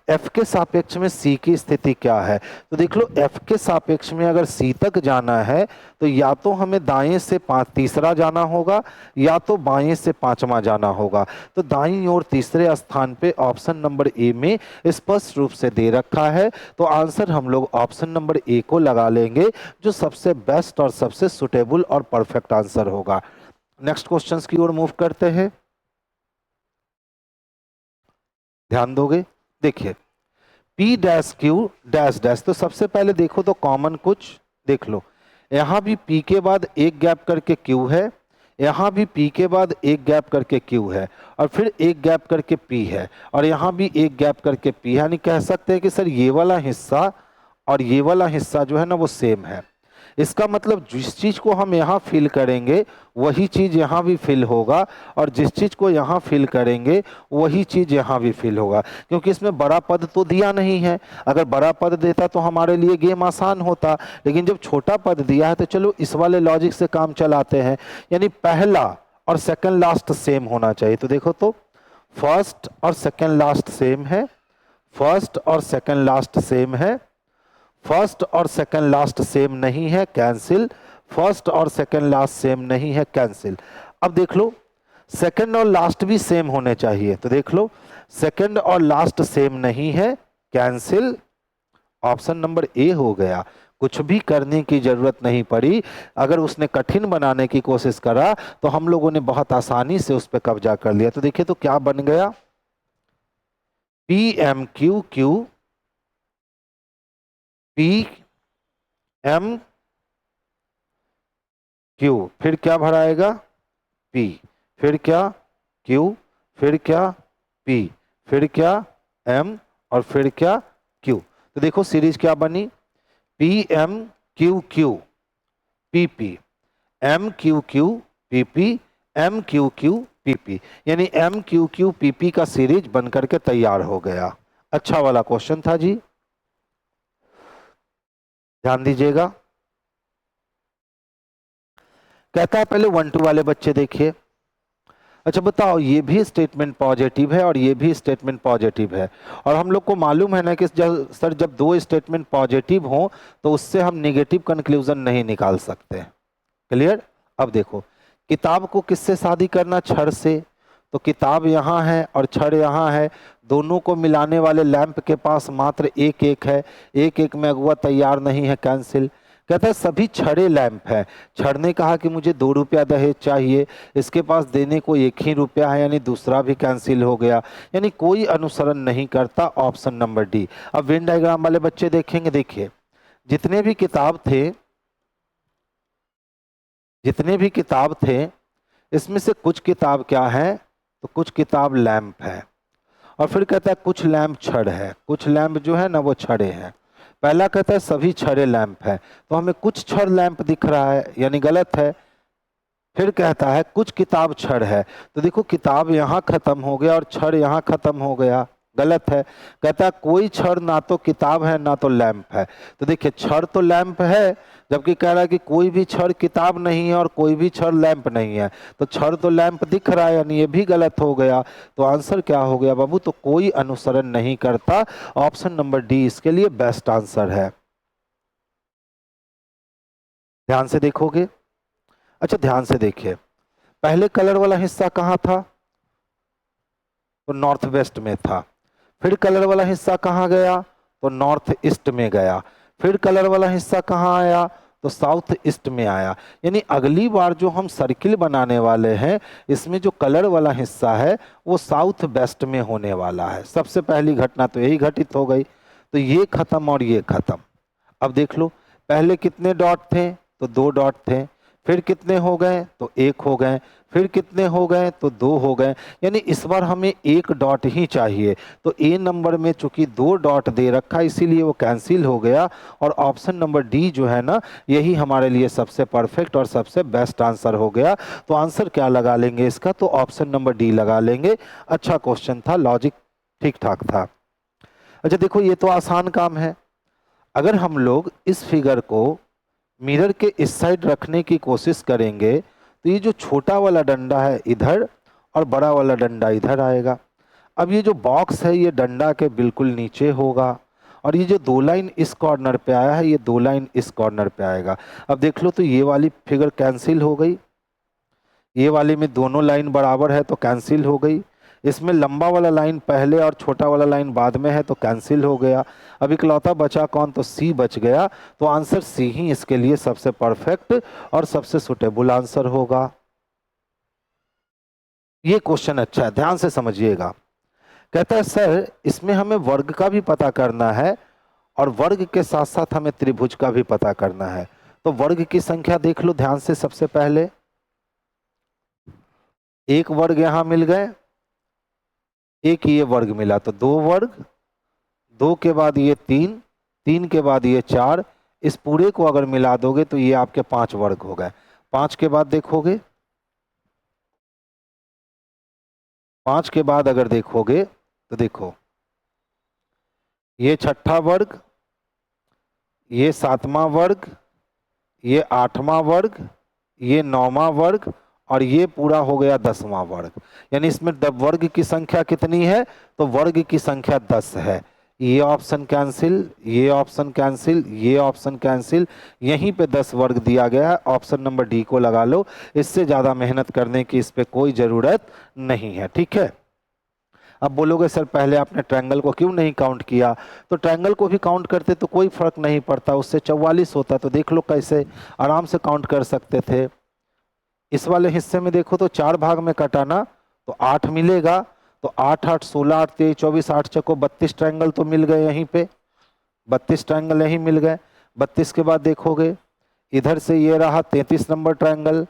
एफ के सापेक्ष में सी की स्थिति क्या है। तो देख लो, एफ के सापेक्ष में अगर सी तक जाना है तो या तो हमें दाएं से तीसरा जाना होगा या तो बाएं से 5वां जाना होगा। तो दाईं ओर तीसरे स्थान पे ऑप्शन नंबर ए में स्पष्ट रूप से दे रखा है, तो आंसर हम लोग ऑप्शन नंबर ए को लगा लेंगे, जो सबसे बेस्ट और सबसे सुटेबल और परफेक्ट आंसर होगा। नेक्स्ट क्वेश्चन की ओर मूव करते हैं, ध्यान दोगे। देखिए P dash Q dash dash, तो सबसे पहले देखो तो कॉमन कुछ देख लो, यहाँ भी P के बाद एक गैप करके Q है, यहाँ भी P के बाद एक गैप करके Q है, और फिर एक गैप करके P है, और यहाँ भी एक गैप करके P। यानी कह सकते हैं कि सर ये वाला हिस्सा और ये वाला हिस्सा जो है ना वो सेम है। इसका मतलब जिस चीज़ को हम यहाँ फिल करेंगे वही चीज़ यहाँ भी फिल होगा, और जिस चीज़ को यहाँ फिल करेंगे वही चीज़ यहाँ भी फिल होगा, क्योंकि इसमें बड़ा पद तो दिया नहीं है। अगर बड़ा पद देता तो हमारे लिए गेम आसान होता, लेकिन जब छोटा पद दिया है तो चलो इस वाले लॉजिक से काम चलाते हैं। यानी पहला और सेकंड लास्ट सेम होना चाहिए। तो देखो तो फर्स्ट और सेकंड लास्ट सेम है, फर्स्ट और सेकंड लास्ट सेम है, फर्स्ट और सेकंड लास्ट सेम नहीं है, कैंसिल। फर्स्ट और सेकंड लास्ट सेम नहीं है, कैंसिल। अब देख लो, सेकंड और लास्ट भी सेम होने चाहिए। तो देख लो सेकंड और लास्ट सेम नहीं है, कैंसिल। ऑप्शन नंबर ए हो गया। कुछ भी करने की जरूरत नहीं पड़ी। अगर उसने कठिन बनाने की कोशिश करा तो हम लोगों ने बहुत आसानी से उस पर कब्जा कर लिया। तो देखिए तो क्या बन गया, P M Q Q P M Q, फिर क्या भराएगा पी, फिर क्या क्यू, फिर क्या पी, फिर क्या एम और फिर क्या क्यू। तो देखो सीरीज क्या बनी, P M Q Q P P, M Q Q P P, M Q Q P P, यानी M Q Q P P का सीरीज बनकर के तैयार हो गया। अच्छा वाला क्वेश्चन था जी, ध्यान दीजिएगा। कहता है पहले 1-2 वाले बच्चे देखिए। अच्छा बताओ, ये भी स्टेटमेंट पॉजिटिव है और ये भी स्टेटमेंट पॉजिटिव है, और हम लोग को मालूम है ना कि सर जब दो स्टेटमेंट पॉजिटिव हो तो उससे हम नेगेटिव कंक्लूजन नहीं निकाल सकते। क्लियर। अब देखो किताब को किससे शादी करना, छड़ से। तो किताब यहाँ है और छड़ यहाँ है, दोनों को मिलाने वाले लैंप के पास मात्र एक एक है, एक एक में अगुआ तैयार नहीं है, कैंसिल। कहता है सभी छड़े लैंप है। छड़ ने कहा कि मुझे 2 रुपया दहेज चाहिए, इसके पास देने को 1 ही रुपया है, यानी दूसरा भी कैंसिल हो गया, यानी कोई अनुसरण नहीं करता। Option number D. अब वेन डायग्राम वाले बच्चे देखेंगे, देखिए जितने भी किताब थे इसमें से कुछ किताब क्या है, तो कुछ किताब लैंप है, और फिर कहता है कुछ लैंप छड़ है, कुछ लैंप जो है ना वो छड़े हैं। पहला कहता है सभी छड़े लैंप है, तो हमें कुछ छड़ लैंप दिख रहा है, यानी गलत है। फिर कहता है कुछ किताब छड़ है, तो देखो किताब यहाँ खत्म हो गया और छड़ यहाँ खत्म हो गया, गलत है। कहता है कोई छड़ ना तो किताब है ना तो लैंप है, तो देखिए छड़ तो लैंप है, जबकि कह रहा है कि कोई भी छड़ किताब नहीं है और कोई भी छड़ लैंप नहीं है, तो छड़ तो लैंप दिख रहा है, यानी ये भी गलत हो गया। तो आंसर क्या हो गया बाबू, तो कोई अनुसरण नहीं करता। ऑप्शन नंबर डी इसके लिए बेस्ट आंसर है। ध्यान से देखोगे। अच्छा ध्यान से देखिए, पहले कलर वाला हिस्सा कहाँ था, तो नॉर्थ वेस्ट में था। फिर कलर वाला हिस्सा कहाँ गया, तो नॉर्थ ईस्ट में गया। फिर कलर वाला हिस्सा कहाँ आया, तो साउथ ईस्ट में आया। यानी अगली बार जो हम सर्किल बनाने वाले हैं इसमें जो कलर वाला हिस्सा है वो साउथ वेस्ट में होने वाला है। सबसे पहली घटना तो यही घटित हो गई। तो ये खत्म और ये खत्म। अब देख लो पहले कितने डॉट थे, तो 2 डॉट थे। फिर कितने हो गए, तो 1 हो गए। फिर कितने हो गए, तो 2 हो गए। यानी इस बार हमें 1 डॉट ही चाहिए। तो ए नंबर में चूंकि 2 डॉट दे रखा इसीलिए वो कैंसिल हो गया, और ऑप्शन नंबर डी जो है ना यही हमारे लिए सबसे परफेक्ट और सबसे बेस्ट आंसर हो गया। तो आंसर क्या लगा लेंगे इसका, तो ऑप्शन नंबर डी लगा लेंगे। अच्छा क्वेश्चन था, लॉजिक ठीक ठाक था। अच्छा देखो ये तो आसान काम है। अगर हम लोग इस फिगर को मिरर के इस साइड रखने की कोशिश करेंगे तो ये जो छोटा वाला डंडा है इधर और बड़ा वाला डंडा इधर आएगा। अब ये जो बॉक्स है ये डंडा के बिल्कुल नीचे होगा, और ये जो 2 लाइन इस कॉर्नर पे आया है ये 2 लाइन इस कॉर्नर पे आएगा। अब देख लो तो ये वाली फिगर कैंसिल हो गई, ये वाली में दोनों लाइन बराबर है तो कैंसिल हो गई। इसमें लंबा वाला लाइन पहले और छोटा वाला लाइन बाद में है तो कैंसिल हो गया। अब इकलौता बचा कौन, तो सी बच गया। तो आंसर सी ही इसके लिए सबसे परफेक्ट और सबसे सुटेबल आंसर होगा। ये क्वेश्चन अच्छा है, ध्यान से समझिएगा। कहता है सर इसमें हमें वर्ग का भी पता करना है और वर्ग के साथ साथ हमें त्रिभुज का भी पता करना है। तो वर्ग की संख्या देख लो ध्यान से। सबसे पहले 1 वर्ग यहां मिल गए, 1 ये वर्ग मिला तो 2 वर्ग, 2 के बाद ये 3, 3 के बाद ये 4, इस पूरे को अगर मिला दोगे तो ये आपके 5 वर्ग हो गए। 5 के बाद देखोगे, 5 के बाद अगर देखोगे तो देखो ये 6ठा वर्ग, ये 7वां वर्ग, ये 8वां वर्ग, ये 9वां वर्ग, और ये पूरा हो गया 10वां वर्ग। यानी इसमें वर्ग की संख्या कितनी है, तो वर्ग की संख्या 10 है। ये ऑप्शन कैंसिल, ये ऑप्शन कैंसिल, ये ऑप्शन कैंसिल, यहीं पे 10 वर्ग दिया गया है, ऑप्शन नंबर डी को लगा लो। इससे ज़्यादा मेहनत करने की इस पे कोई ज़रूरत नहीं है, ठीक है। अब बोलोगे सर पहले आपने ट्रायंगल को क्यों नहीं काउंट किया, तो ट्रायंगल को भी काउंट करते तो कोई फर्क नहीं पड़ता, उससे 44 होता, तो देख लो कैसे आराम से काउंट कर सकते थे। इस वाले हिस्से में देखो तो 4 भाग में कटाना तो 8 मिलेगा, तो 8 8 16 8 23 24 8 चको 32 ट्रायंगल तो मिल गए यहीं पे, 32 ट्रायंगल यहीं मिल गए। 32 के बाद देखोगे इधर से ये रहा 33 नंबर ट्रायंगल,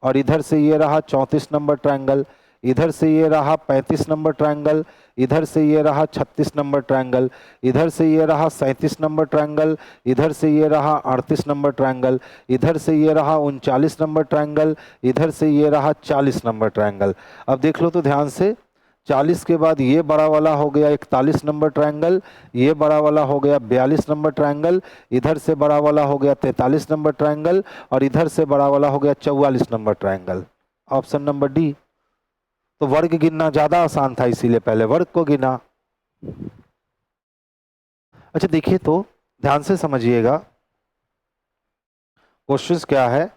और इधर से ये रहा 34 नंबर ट्रायंगल, इधर से ये रहा 35 नंबर ट्रायंगल, इधर से ये रहा 36 नंबर ट्रायंगल, इधर से ये रहा 37 नंबर ट्रायंगल, इधर से ये रहा 38 नंबर ट्रायंगल, इधर से ये रहा 39 नंबर ट्रायंगल, इधर से ये रहा 40 नंबर ट्रायंगल। अब देख लो तो ध्यान से, 40 के बाद ये बड़ा वाला हो गया 41 नंबर ट्रायंगल, ये बड़ा वाला हो गया 42 नंबर ट्रायंगल, इधर से बड़ा वाला हो गया 43 नंबर ट्रायंगल, और इधर से बड़ा वाला हो गया 44 number triangle. Option number D. तो वर्ग गिनना ज्यादा आसान था, इसीलिए पहले वर्ग को गिना। अच्छा देखिए तो ध्यान से समझिएगा, क्वेश्चन क्या है,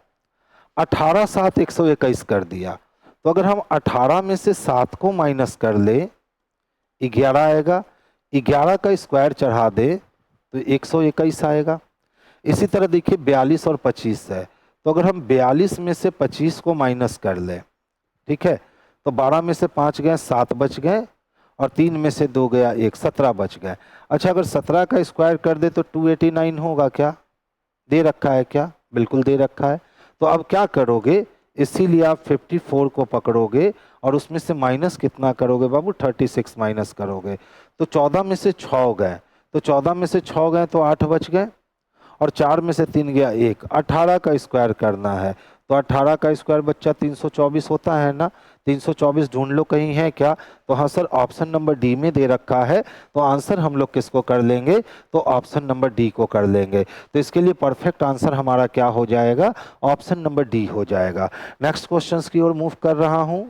18 7 121 कर दिया, तो अगर हम 18 में से 7 को माइनस कर ले 11 आएगा, 11 का स्क्वायर चढ़ा दे तो 121 आएगा। इसी तरह देखिए 42 और 25 है, तो अगर हम 42 में से 25 को माइनस कर ले, ठीक है, तो 12 में से 5 गए 7 बच गए, और 3 में से 2 गया 1, 17 बच गए। अच्छा अगर 17 का स्क्वायर कर दे तो 289 होगा क्या, दे रखा है क्या, बिल्कुल दे रखा है। तो अब क्या करोगे, इसीलिए आप 54 को पकड़ोगे और उसमें से माइनस कितना करोगे बाबू, 36 माइनस करोगे, तो 14 में से 6 गए, तो 14 में से 6 गए तो 8 बच गए, और 4 में से 3 गया 1, 18 का स्क्वायर करना है, तो 18 का स्क्वायर बच्चा 324 होता है ना, 324 ढूंढ लो कहीं है क्या, तो हाँ सर ऑप्शन नंबर डी में दे रखा है, तो आंसर हम लोग किसको कर लेंगे, तो ऑप्शन नंबर डी को कर लेंगे। तो इसके लिए परफेक्ट आंसर हमारा क्या हो जाएगा, ऑप्शन नंबर डी हो जाएगा। नेक्स्ट क्वेश्चंस की ओर मूव कर रहा हूं।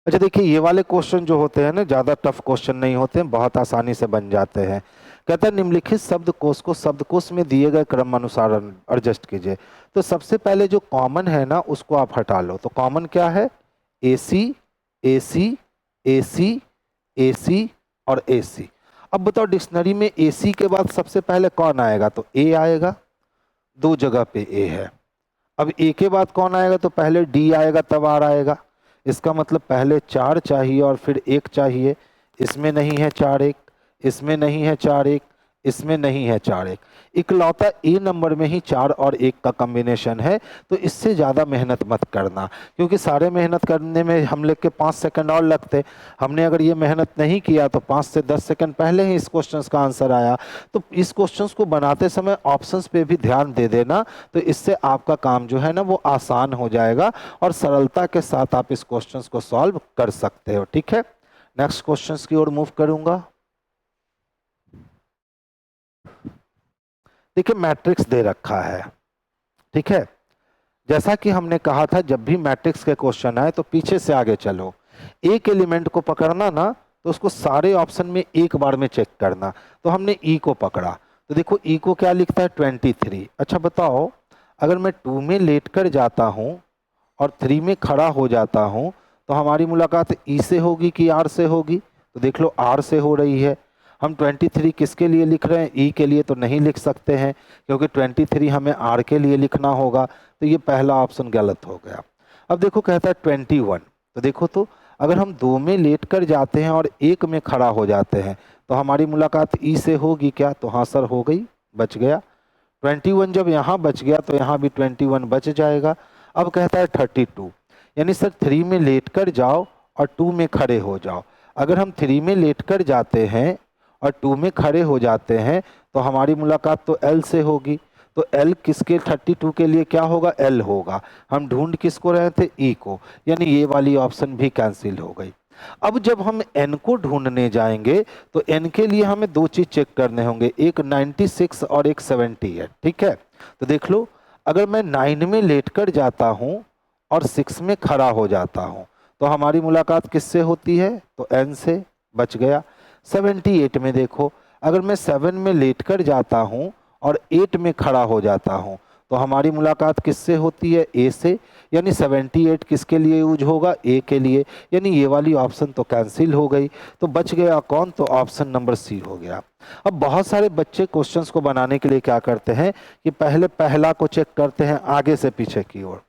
अच्छा देखिए ये वाले क्वेश्चन जो होते हैं ना ज़्यादा टफ क्वेश्चन नहीं होते हैं, बहुत आसानी से बन जाते हैं। कहता है निम्नलिखित शब्दकोश को शब्दकोश में दिए गए क्रम अनुसार एडजस्ट कीजिए। तो सबसे पहले जो कॉमन है ना उसको आप हटा लो, तो कॉमन क्या है, AC AC AC AC और AC। अब बताओ डिक्शनरी में AC के बाद सबसे पहले कौन आएगा, तो A आएगा, 2 जगह पे A है। अब A के बाद कौन आएगा, तो पहले D आएगा तब R आएगा, इसका मतलब पहले 4 चाहिए और फिर 1 चाहिए, इसमें नहीं है 4 1, इसमें नहीं है 4 1, इसमें नहीं है 4 1, इकलौता ए नंबर में ही 4 और 1 का कॉम्बिनेशन है। तो इससे ज़्यादा मेहनत मत करना, क्योंकि सारे मेहनत करने में हम लोग के 5 सेकंड और लगते, हमने अगर ये मेहनत नहीं किया तो 5 से 10 सेकंड पहले ही इस क्वेश्चन का आंसर आया। तो इस क्वेश्चन को बनाते समय ऑप्शंस पे भी ध्यान दे देना, तो इससे आपका काम जो है ना वो आसान हो जाएगा और सरलता के साथ आप इस क्वेश्चन को सॉल्व कर सकते हो, ठीक है। नेक्स्ट क्वेश्चन की ओर मूव करूंगा। देखिए मैट्रिक्स दे रखा है, ठीक है, जैसा कि हमने कहा था जब भी मैट्रिक्स के क्वेश्चन आए तो पीछे से आगे चलो, एक एलिमेंट को पकड़ना ना तो उसको सारे ऑप्शन में एक बार में चेक करना। तो हमने ई को पकड़ा, तो देखो ई को क्या लिखता है 23। अच्छा बताओ अगर मैं 2 में लेट कर जाता हूं और 3 में खड़ा हो जाता हूं तो हमारी मुलाकात ई से होगी कि आर से होगी, तो देख लो आर से हो रही है। हम 23 किसके लिए लिख रहे हैं, ई के लिए तो नहीं लिख सकते हैं क्योंकि 23 हमें आर के लिए लिखना होगा, तो ये पहला ऑप्शन गलत हो गया। अब देखो कहता है 21, तो देखो तो अगर हम 2 में लेट कर जाते हैं और 1 में खड़ा हो जाते हैं तो हमारी मुलाकात ई से होगी क्या, तो हाँ सर हो गई, बच गया। 21 जब यहाँ बच गया तो यहाँ भी 21 बच जाएगा। अब कहता है 32, यानी सर 3 में लेट कर जाओ और 2 में खड़े हो जाओ। अगर हम 3 में लेट कर जाते हैं और 2 में खड़े हो जाते हैं तो हमारी मुलाकात तो L से होगी, तो L किसके 32 के लिए क्या होगा, L होगा। हम ढूंढ किसको रहे थे, E को, यानी ये वाली ऑप्शन भी कैंसिल हो गई। अब जब हम N को ढूंढने जाएंगे तो N के लिए हमें 2 चीज चेक करने होंगे, एक 96 और एक 70 है, ठीक है। तो देख लो अगर मैं 9 में लेट कर जाता हूं और 6 में खड़ा हो जाता हूं तो हमारी मुलाकात किससे होती है, तो N से। बच गया। 78 में देखो, अगर मैं 7 में लेट कर जाता हूँ और 8 में खड़ा हो जाता हूँ तो हमारी मुलाकात किससे होती है? ए से। यानी 78 किसके लिए यूज होगा? ए के लिए। यानी ये वाली ऑप्शन तो कैंसिल हो गई। तो बच गया कौन? तो ऑप्शन नंबर सी हो गया। अब बहुत सारे बच्चे क्वेश्चंस को बनाने के लिए क्या करते हैं कि पहले पहला को चेक करते हैं आगे से पीछे की ओर,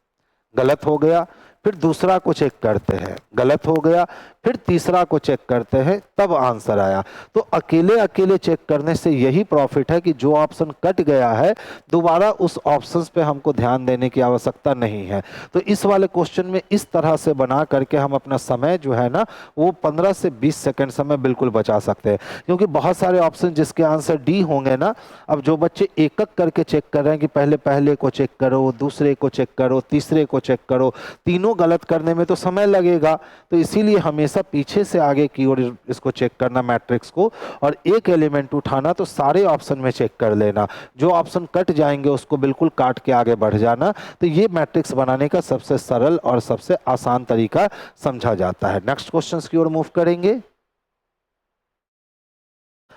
गलत हो गया। फिर दूसरा को चेक करते हैं, गलत हो गया। फिर तीसरा को चेक करते हैं, तब आंसर आया। तो अकेले अकेले चेक करने से यही प्रॉफिट है कि जो ऑप्शन कट गया है दोबारा उस ऑप्शंस पे हमको ध्यान देने की आवश्यकता नहीं है। तो इस वाले क्वेश्चन में इस तरह से बना करके हम अपना समय जो है ना वो 15 से 20 सेकंड समय बिल्कुल बचा सकते हैं। क्योंकि बहुत सारे ऑप्शन जिसके आंसर डी होंगे ना, अब जो बच्चे एक एक करके चेक कर रहे हैं कि पहले पहले को चेक करो, दूसरे को चेक करो, तीसरे को चेक करो, तीनों गलत करने में तो समय लगेगा। तो इसीलिए हमेशा पीछे से आगे की ओर इसको चेक करना मैट्रिक्स को, और एक एलिमेंट उठाना तो सारे ऑप्शन में चेक कर लेना। जो ऑप्शन कट जाएंगे उसको बिल्कुल काट के आगे बढ़ जाना। तो ये मैट्रिक्स बनाने का सबसे सरल और सबसे आसान तरीका समझा जाता है। नेक्स्ट क्वेश्चन की ओर मूव करेंगे।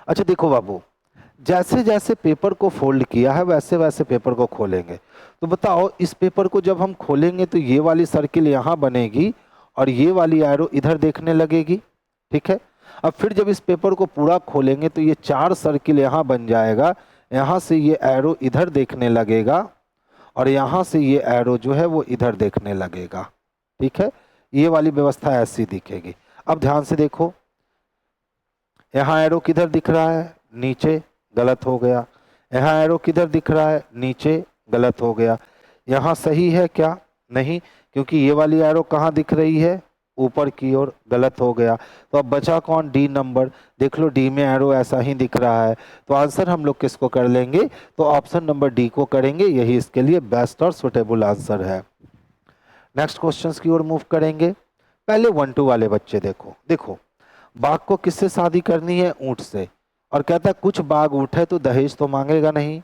अच्छा देखो बाबू, जैसे जैसे पेपर को फोल्ड किया है वैसे वैसे पेपर को खोलेंगे। तो बताओ इस पेपर को जब हम खोलेंगे तो ये वाली सर्किल यहाँ बनेगी और ये वाली एरो इधर देखने लगेगी, ठीक है। अब फिर जब इस पेपर को पूरा खोलेंगे तो ये 4 सर्किल यहाँ बन जाएगा, यहाँ से ये एरो इधर देखने लगेगा और यहाँ से ये एरो जो है वो इधर देखने लगेगा, ठीक है। ये वाली व्यवस्था ऐसी दिखेगी। अब ध्यान से देखो, यहाँ एरो किधर दिख रहा है? नीचे, गलत हो गया। यहाँ एरो किधर दिख रहा है? नीचे, गलत हो गया। यहाँ सही है क्या? नहीं, क्योंकि ये वाली एरो कहाँ दिख रही है? ऊपर की ओर, गलत हो गया। तो अब बचा कौन? D number. देख लो डी में एरो ऐसा ही दिख रहा है। तो आंसर हम लोग किसको कर लेंगे? तो ऑप्शन नंबर डी को करेंगे, यही इसके लिए बेस्ट और सुटेबल आंसर है। नेक्स्ट क्वेश्चन की ओर मूव करेंगे। पहले 1 2 वाले बच्चे देखो, देखो बाघ को किससे शादी करनी है? ऊंट से। और कहता है कुछ बाघ ऊंट है तो दहेज तो मांगेगा नहीं।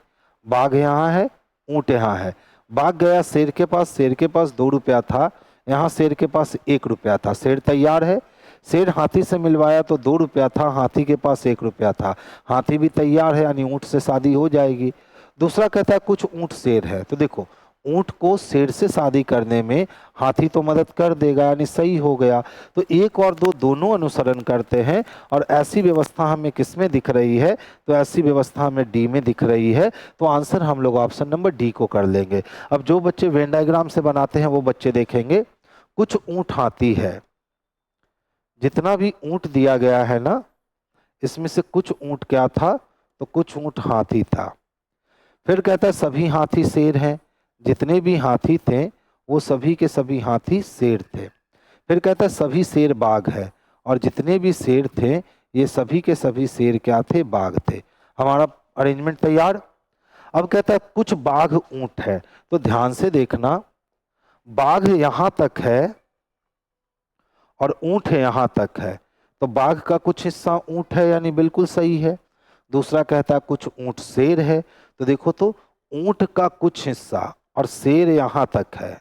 बाघ यहाँ है, ऊंट यहाँ है। बाघ गया शेर के पास, शेर के पास 2 रुपया था, यहाँ शेर के पास 1 रुपया था। शेर तैयार है। शेर हाथी से मिलवाया तो 2 रुपया था, हाथी के पास 1 रुपया था। हाथी भी तैयार है, यानी ऊंट से शादी हो जाएगी। दूसरा कहता है कुछ ऊंट शेर है। तो देखो ऊंट को शेर से शादी करने में हाथी तो मदद कर देगा, यानी सही हो गया। तो 1 और 2 दोनों अनुसरण करते हैं और ऐसी व्यवस्था हमें किस में दिख रही है? तो ऐसी व्यवस्था हमें डी में दिख रही है। तो आंसर हम लोग ऑप्शन नंबर डी को कर लेंगे। अब जो बच्चे वेन डायग्राम से बनाते हैं वो बच्चे देखेंगे, कुछ ऊंट हाथी है। जितना भी ऊंट दिया गया है ना, इसमें से कुछ ऊंट क्या था? तो कुछ ऊंट हाथी था। फिर कहता है सभी हाथी शेर हैं। जितने भी हाथी थे वो सभी के सभी हाथी शेर थे। फिर कहता है सभी शेर बाघ है, और जितने भी शेर थे ये सभी के सभी शेर क्या थे? बाघ थे। हमारा अरेंजमेंट तैयार। अब कहता है कुछ बाघ ऊंट है। तो ध्यान से देखना, बाघ यहां तक है और ऊंट यहाँ तक है। तो बाघ का कुछ हिस्सा ऊंट है, यानी बिल्कुल सही है। दूसरा कहता है कुछ ऊंट शेर है। तो देखो तो ऊंट का कुछ हिस्सा और शेर यहाँ तक है,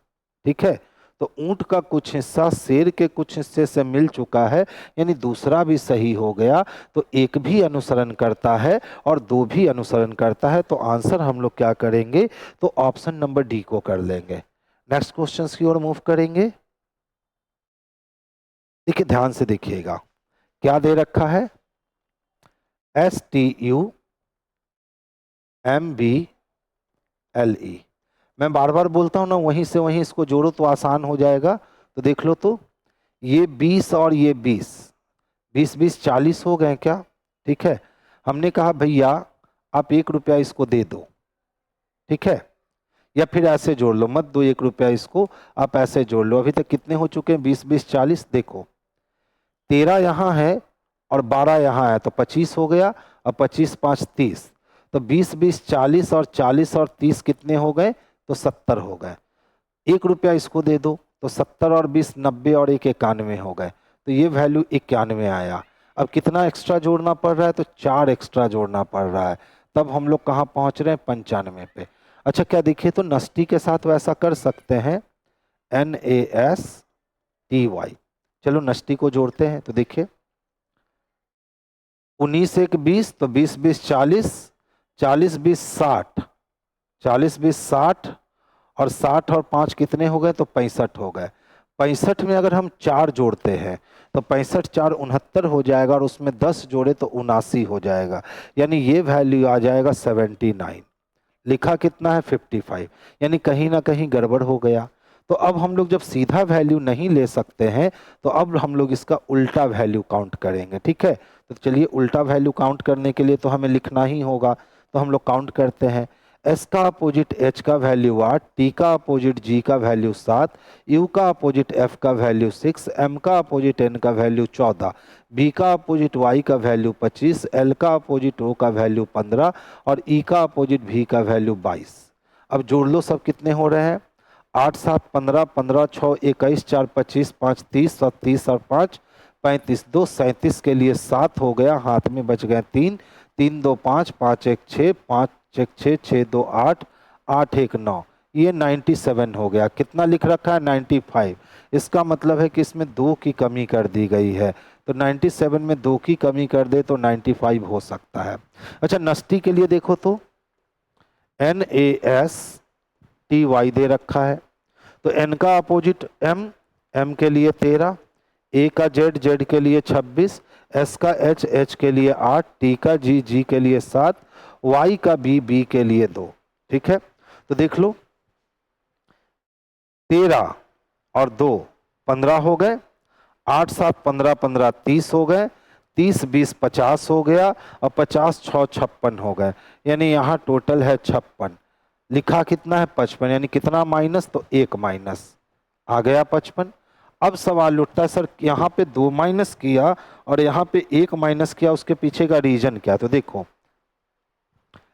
ठीक है। तो ऊंट का कुछ हिस्सा शेर के कुछ हिस्से से मिल चुका है, यानी दूसरा भी सही हो गया। तो 1 भी अनुसरण करता है और 2 भी अनुसरण करता है। तो आंसर हम लोग क्या करेंगे? तो ऑप्शन नंबर डी को कर लेंगे। नेक्स्ट क्वेश्चन की ओर मूव करेंगे। देखिए ध्यान से देखिएगा, क्या दे रखा है? STUMBLE। मैं बार बार बोलता हूं ना, वहीं से वहीं इसको जोड़ो तो आसान हो जाएगा। तो देख लो तो ये 20 और ये 20, 20 20 40 हो गए क्या? ठीक है। हमने कहा भैया आप 1 रुपया इसको दे दो, ठीक है। या फिर ऐसे जोड़ लो, मत दो 1 रुपया इसको, आप ऐसे जोड़ लो। अभी तक कितने हो चुके हैं? 20 20 40। देखो 13 यहाँ है और 12 यहाँ है तो 25 हो गया। अब 25 5 30, तो 20 20 40 और 40 और 30 कितने हो गए? तो 70 हो गए। 1 रुपया इसको दे दो तो 70 और 20 90 और 1 91 हो गए। तो ये वैल्यू 91 आया। अब कितना एक्स्ट्रा जोड़ना पड़ रहा है? तो 4 एक्स्ट्रा जोड़ना पड़ रहा है। तब हम लोग कहाँ पहुँच रहे हैं? 95 पे। अच्छा क्या देखिए तो नष्टी के साथ वैसा कर सकते हैं, NASTY। चलो नष्टी को जोड़ते हैं। तो देखिए 19 एक 20, तो 20 20 40, 40 20 60, 40 20 60, और 60 और 5 कितने हो गए, तो 65 हो गए। 65 में अगर हम 4 जोड़ते हैं तो 65 4 69 हो जाएगा, और उसमें 10 जोड़े तो 79 हो जाएगा, यानी ये वैल्यू आ जाएगा 79। लिखा कितना है 55, यानी कहीं ना कहीं गड़बड़ हो गया। तो अब हम लोग जब सीधा वैल्यू नहीं ले सकते हैं तो अब हम लोग इसका उल्टा वैल्यू काउंट करेंगे। ठीक है, तो चलिए उल्टा वैल्यू काउंट करने के लिए तो हमें लिखना ही होगा, तो हम लोग काउंट करते हैं। एस का अपोजिट एच का वैल्यू 8, टी का अपोजिट जी का वैल्यू 7, यू का अपोजिट एफ का वैल्यू 6, एम का अपोजिट एन का वैल्यू 14, बी का अपोजिट वाई का वैल्यू 25, एल का अपोजिट ओ का वैल्यू 15, और ई का अपोजिट भी का वैल्यू 22। अब जोड़ लो सब कितने हो रहे हैं, 8 7 15, 15 6 21, 4 25, 5 30, और 30 और 5 35, 2 37 के लिए 7 हो गया, हाथ में बच गए 3, 3 2 5, 5 1 6, 5 1 6, 6 2 8, 8 1 9, ये 97 हो गया। कितना लिख रखा है 95, इसका मतलब है कि इसमें 2 की कमी कर दी गई है, तो 97 में 2 की कमी कर दे तो 95 हो सकता है। अच्छा नस्टी के लिए देखो तो NASTY दे रखा है, तो N का अपोजिट M, M के लिए 13, A का Z, Z के लिए 26, S का H, H के लिए 8, T का G, G के लिए 7, Y का B, B के लिए 2। ठीक है, तो देख लो 13 और 2 15 हो गए, 8 7 15 15 30 हो गए, 30 20 50 हो गया, और 50 6 56 हो गए, यानी यहाँ टोटल है 56। लिखा कितना है 55, यानी कितना माइनस, तो 1 माइनस आ गया 55। अब सवाल उठता है सर यहाँ पे 2 माइनस किया और यहाँ पे 1 माइनस किया, उसके पीछे का रीजन क्या। तो देखो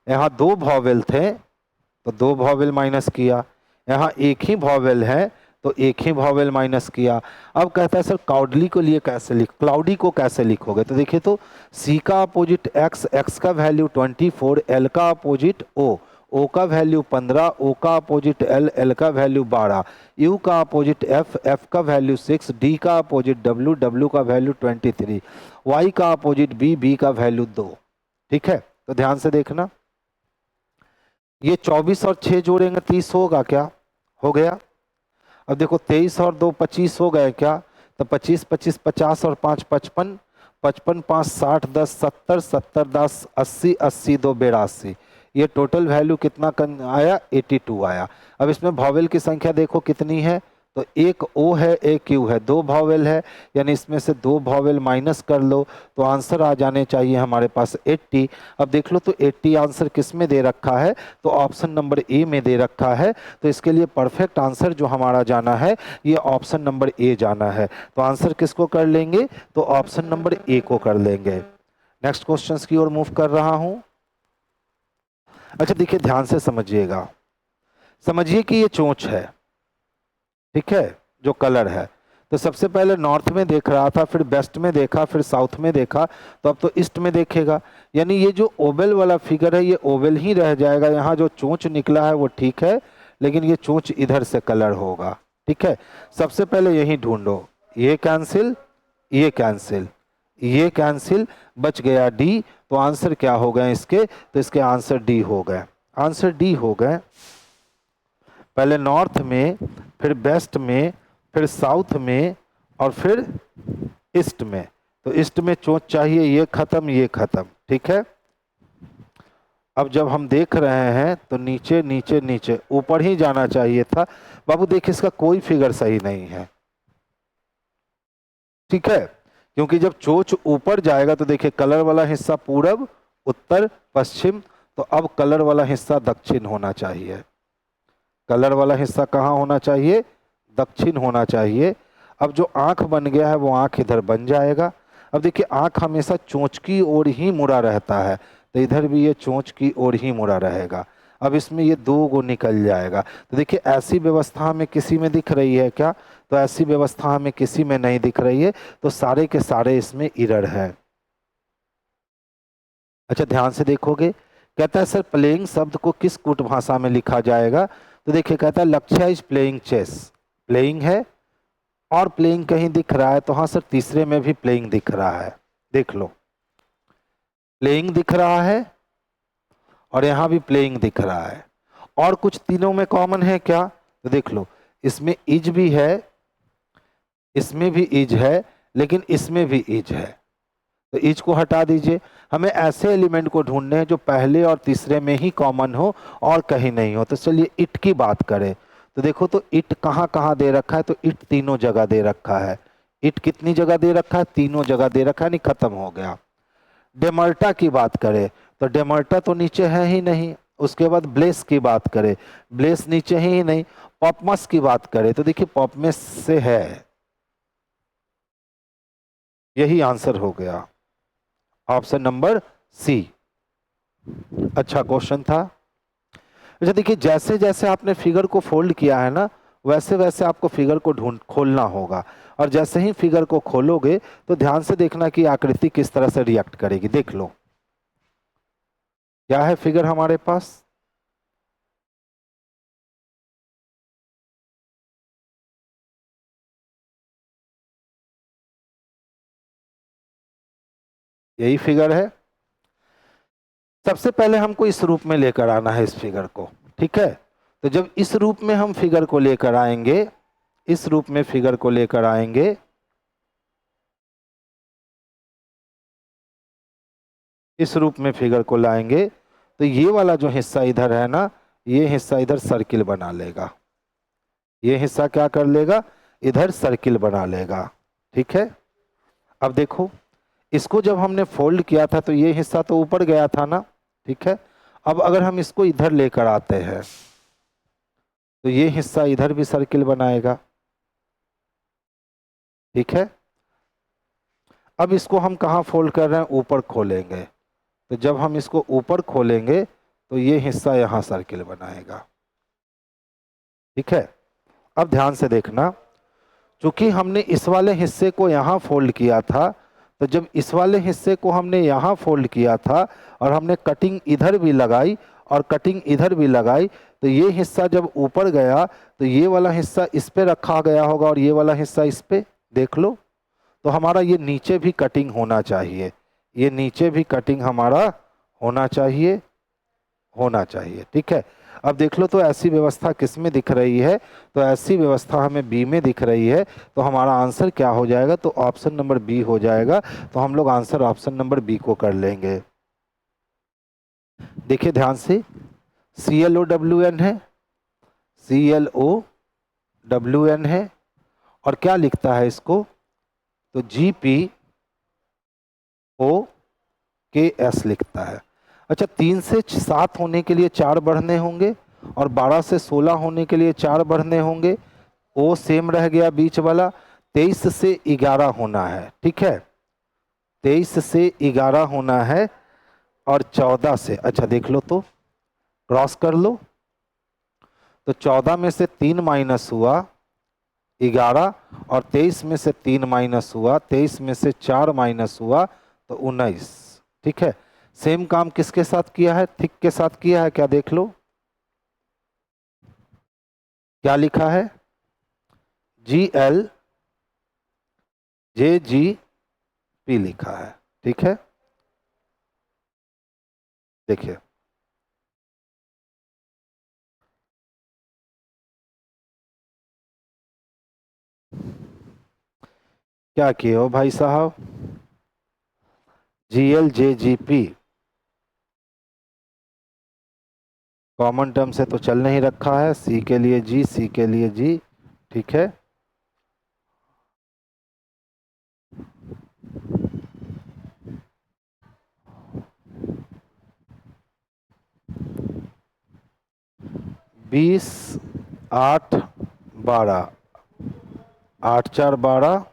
यहाँ 2 वॉवेल थे तो 2 वॉवेल माइनस किया, यहाँ एक ही वॉवेल है तो एक ही वॉवेल माइनस किया। अब कहता है सर क्लाउडली को लिए कैसे क्लाउडी को कैसे लिखोगे, तो देखिए तो सी का अपोजिट एक्स, एक्स का वैल्यू 24, एल का अपोजिट ओ, ओ का वैल्यू 15, ओ का अपोजिट एल, एल का वैल्यू 12, यू का अपोजिट एफ, एफ का वैल्यू 6, डी का अपोजिट डब्ल्यू, डब्ल्यू का वैल्यू 23, वाई का अपोजिट बी, बी का वैल्यू 2। ठीक है, तो ध्यान से देखना, ये 24 और 6 जोड़ेंगे 30 होगा क्या, हो गया। अब देखो 23 और 2 25 हो गए क्या, तो 25 25 50 और 5 55, 55 5 60, 10 70, 70 10 80, 80 2 82, ये टोटल वैल्यू कितना आया 82 आया। अब इसमें वॉवेल की संख्या देखो कितनी है, तो एक ओ है एक यू है, 2 वॉवेल है, यानी इसमें से 2 वॉवेल माइनस कर लो तो आंसर आ जाने चाहिए हमारे पास 80। अब देख लो तो 80 आंसर किस में दे रखा है, तो ऑप्शन नंबर ए में दे रखा है, तो इसके लिए परफेक्ट आंसर जो हमारा जाना है ये ऑप्शन नंबर ए जाना है। तो आंसर किसको कर लेंगे, तो ऑप्शन नंबर ए को कर लेंगे। नेक्स्ट क्वेश्चन की ओर मूव कर रहा हूं। अच्छा देखिए ध्यान से समझिएगा, समझिए कि ये चोंच है, ठीक है, जो कलर है। तो सबसे पहले नॉर्थ में देख रहा था, फिर वेस्ट में देखा, फिर साउथ में देखा, तो अब तो ईस्ट में देखेगा, यानी ये जो ओवल वाला फिगर है ये ओवल ही रह जाएगा। यहाँ जो चोंच निकला है वो ठीक है, लेकिन ये चोंच इधर से कलर होगा। ठीक है, सबसे पहले यही ढूंढो, ये कैंसिल, ये कैंसिल, ये कैंसिल, बच गया डी। तो आंसर क्या हो गए इसके, तो इसके आंसर डी हो गए, आंसर डी हो गए। पहले नॉर्थ में, फिर वेस्ट में, फिर साउथ में, और फिर ईस्ट में। तो ईस्ट में चोंच चाहिए, ये खत्म ये खत्म। ठीक है, अब जब हम देख रहे हैं तो नीचे नीचे नीचे, ऊपर ही जाना चाहिए था बाबू। देखिए इसका कोई फिगर सही नहीं है, ठीक है, क्योंकि जब चोंच ऊपर जाएगा तो देखिए कलर वाला हिस्सा पूरब, उत्तर, पश्चिम, तो अब कलर वाला हिस्सा दक्षिण होना चाहिए। कलर वाला हिस्सा कहाँ होना चाहिए, दक्षिण होना चाहिए। अब जो आंख बन गया है वो आंख इधर बन जाएगा। अब देखिए आंख हमेशा चोंच की ओर ही मुड़ा रहता है, तो इधर भी ये चोंच की ओर ही मुड़ा रहेगा। अब इसमें ये 2 गो निकल जाएगा। तो देखिए ऐसी व्यवस्था में किसी में दिख रही है क्या, तो ऐसी व्यवस्था में किसी में नहीं दिख रही है, तो सारे के सारे इसमें इरर है। अच्छा ध्यान से देखोगे, कहता है सर प्लेइंग शब्द को किस कूट भाषा में लिखा जाएगा, तो देखिए कहता है लक्ष्य इज प्लेइंग चेस, प्लेइंग है और प्लेइंग कहीं दिख रहा है, तो हाँ सर तीसरे में भी प्लेइंग दिख रहा है। देख लो प्लेइंग दिख रहा है और यहां भी प्लेइंग दिख रहा है। और कुछ तीनों में कॉमन है क्या? तो देख लो, इसमें इज भी है, इसमें भी इज है, लेकिन इसमें भी इज है, तो इज को हटा दीजिए। हमें ऐसे एलिमेंट को ढूंढने हैं जो पहले और तीसरे में ही कॉमन हो और कहीं नहीं हो। तो चलिए इट की बात करें, तो देखो तो इट कहाँ कहाँ दे रखा है, तो इट तीनों जगह दे रखा है। इट कितनी जगह दे रखा है? तीनों जगह दे रखा है, नहीं खत्म हो गया। डेमर्टा की बात करें तो डेमर्टा तो नीचे है ही नहीं। उसके बाद ब्लेस की बात करें, ब्लेस नीचे ही नहीं। पॉपमस की बात करें तो देखिए पॉपमस से है, यही आंसर हो गया, ऑप्शन नंबर सी। अच्छा क्वेश्चन था। अच्छा देखिए, जैसे जैसे आपने फिगर को फोल्ड किया है ना, वैसे वैसे आपको फिगर को ढूंढ खोलना होगा। और जैसे ही फिगर को खोलोगे तो ध्यान से देखना कि आकृति किस तरह से रिएक्ट करेगी। देख लो क्या है फिगर हमारे पास। यही फिगर है। सबसे पहले हमको इस रूप में लेकर आना है इस फिगर को, ठीक है। तो जब इस रूप में हम फिगर को लेकर आएंगे, इस रूप में फिगर को लेकर आएंगे, इस रूप में फिगर को लाएंगे, तो ये वाला जो हिस्सा इधर है ना, ये हिस्सा इधर सर्किल बना लेगा। ये हिस्सा क्या कर लेगा? इधर सर्किल बना लेगा, ठीक है। अब देखो, इसको जब हमने फोल्ड किया था तो ये हिस्सा तो ऊपर गया था ना, ठीक है। अब अगर हम इसको इधर लेकर आते हैं तो ये हिस्सा इधर भी सर्किल बनाएगा, ठीक है। अब इसको हम कहाँ फोल्ड कर रहे हैं? ऊपर खोलेंगे। तो जब हम इसको ऊपर खोलेंगे तो ये हिस्सा यहाँ सर्किल बनाएगा, ठीक है। अब ध्यान से देखना, क्योंकि हमने इस वाले हिस्से को यहाँ फोल्ड किया था, तो जब इस वाले हिस्से को हमने यहाँ फोल्ड किया था और हमने कटिंग इधर भी लगाई और कटिंग इधर भी लगाई, तो ये हिस्सा जब ऊपर गया तो ये वाला हिस्सा इस पे रखा गया होगा और ये वाला हिस्सा इस पे। देख लो, तो हमारा ये नीचे भी कटिंग होना चाहिए, ये नीचे भी कटिंग हमारा होना चाहिए, होना चाहिए, ठीक है। अब देख लो, तो ऐसी व्यवस्था किस में दिख रही है? तो ऐसी व्यवस्था हमें बी में दिख रही है। तो हमारा आंसर क्या हो जाएगा? तो ऑप्शन नंबर बी हो जाएगा। तो हम लोग आंसर ऑप्शन नंबर बी को कर लेंगे। देखिए ध्यान से, ClOWn है, ClOWn है, और क्या लिखता है इसको? तो GPOKS लिखता है। अच्छा, 3 से 7 होने के लिए 4 बढ़ने होंगे और 12 से 16 होने के लिए 4 बढ़ने होंगे। ओ सेम रह गया बीच वाला। 23 से 11 होना है, ठीक है। 23 से 11 होना है और 14 से, अच्छा देख लो तो क्रॉस कर लो, तो 14 में से 3 माइनस हुआ 11, और 23 में से 3 माइनस हुआ, 23 में से 4 माइनस हुआ तो 19, ठीक है। सेम काम किसके साथ किया है? थिक के साथ किया है क्या? देख लो क्या लिखा है, GLJGP लिखा है, ठीक है। देखिए क्या किए हो भाई साहब, GLJGP कॉमन टर्म से तो चल नहीं रखा है, सी के लिए जी, सी के लिए जी, ठीक है। बीस, 8, 12, 8 4 12,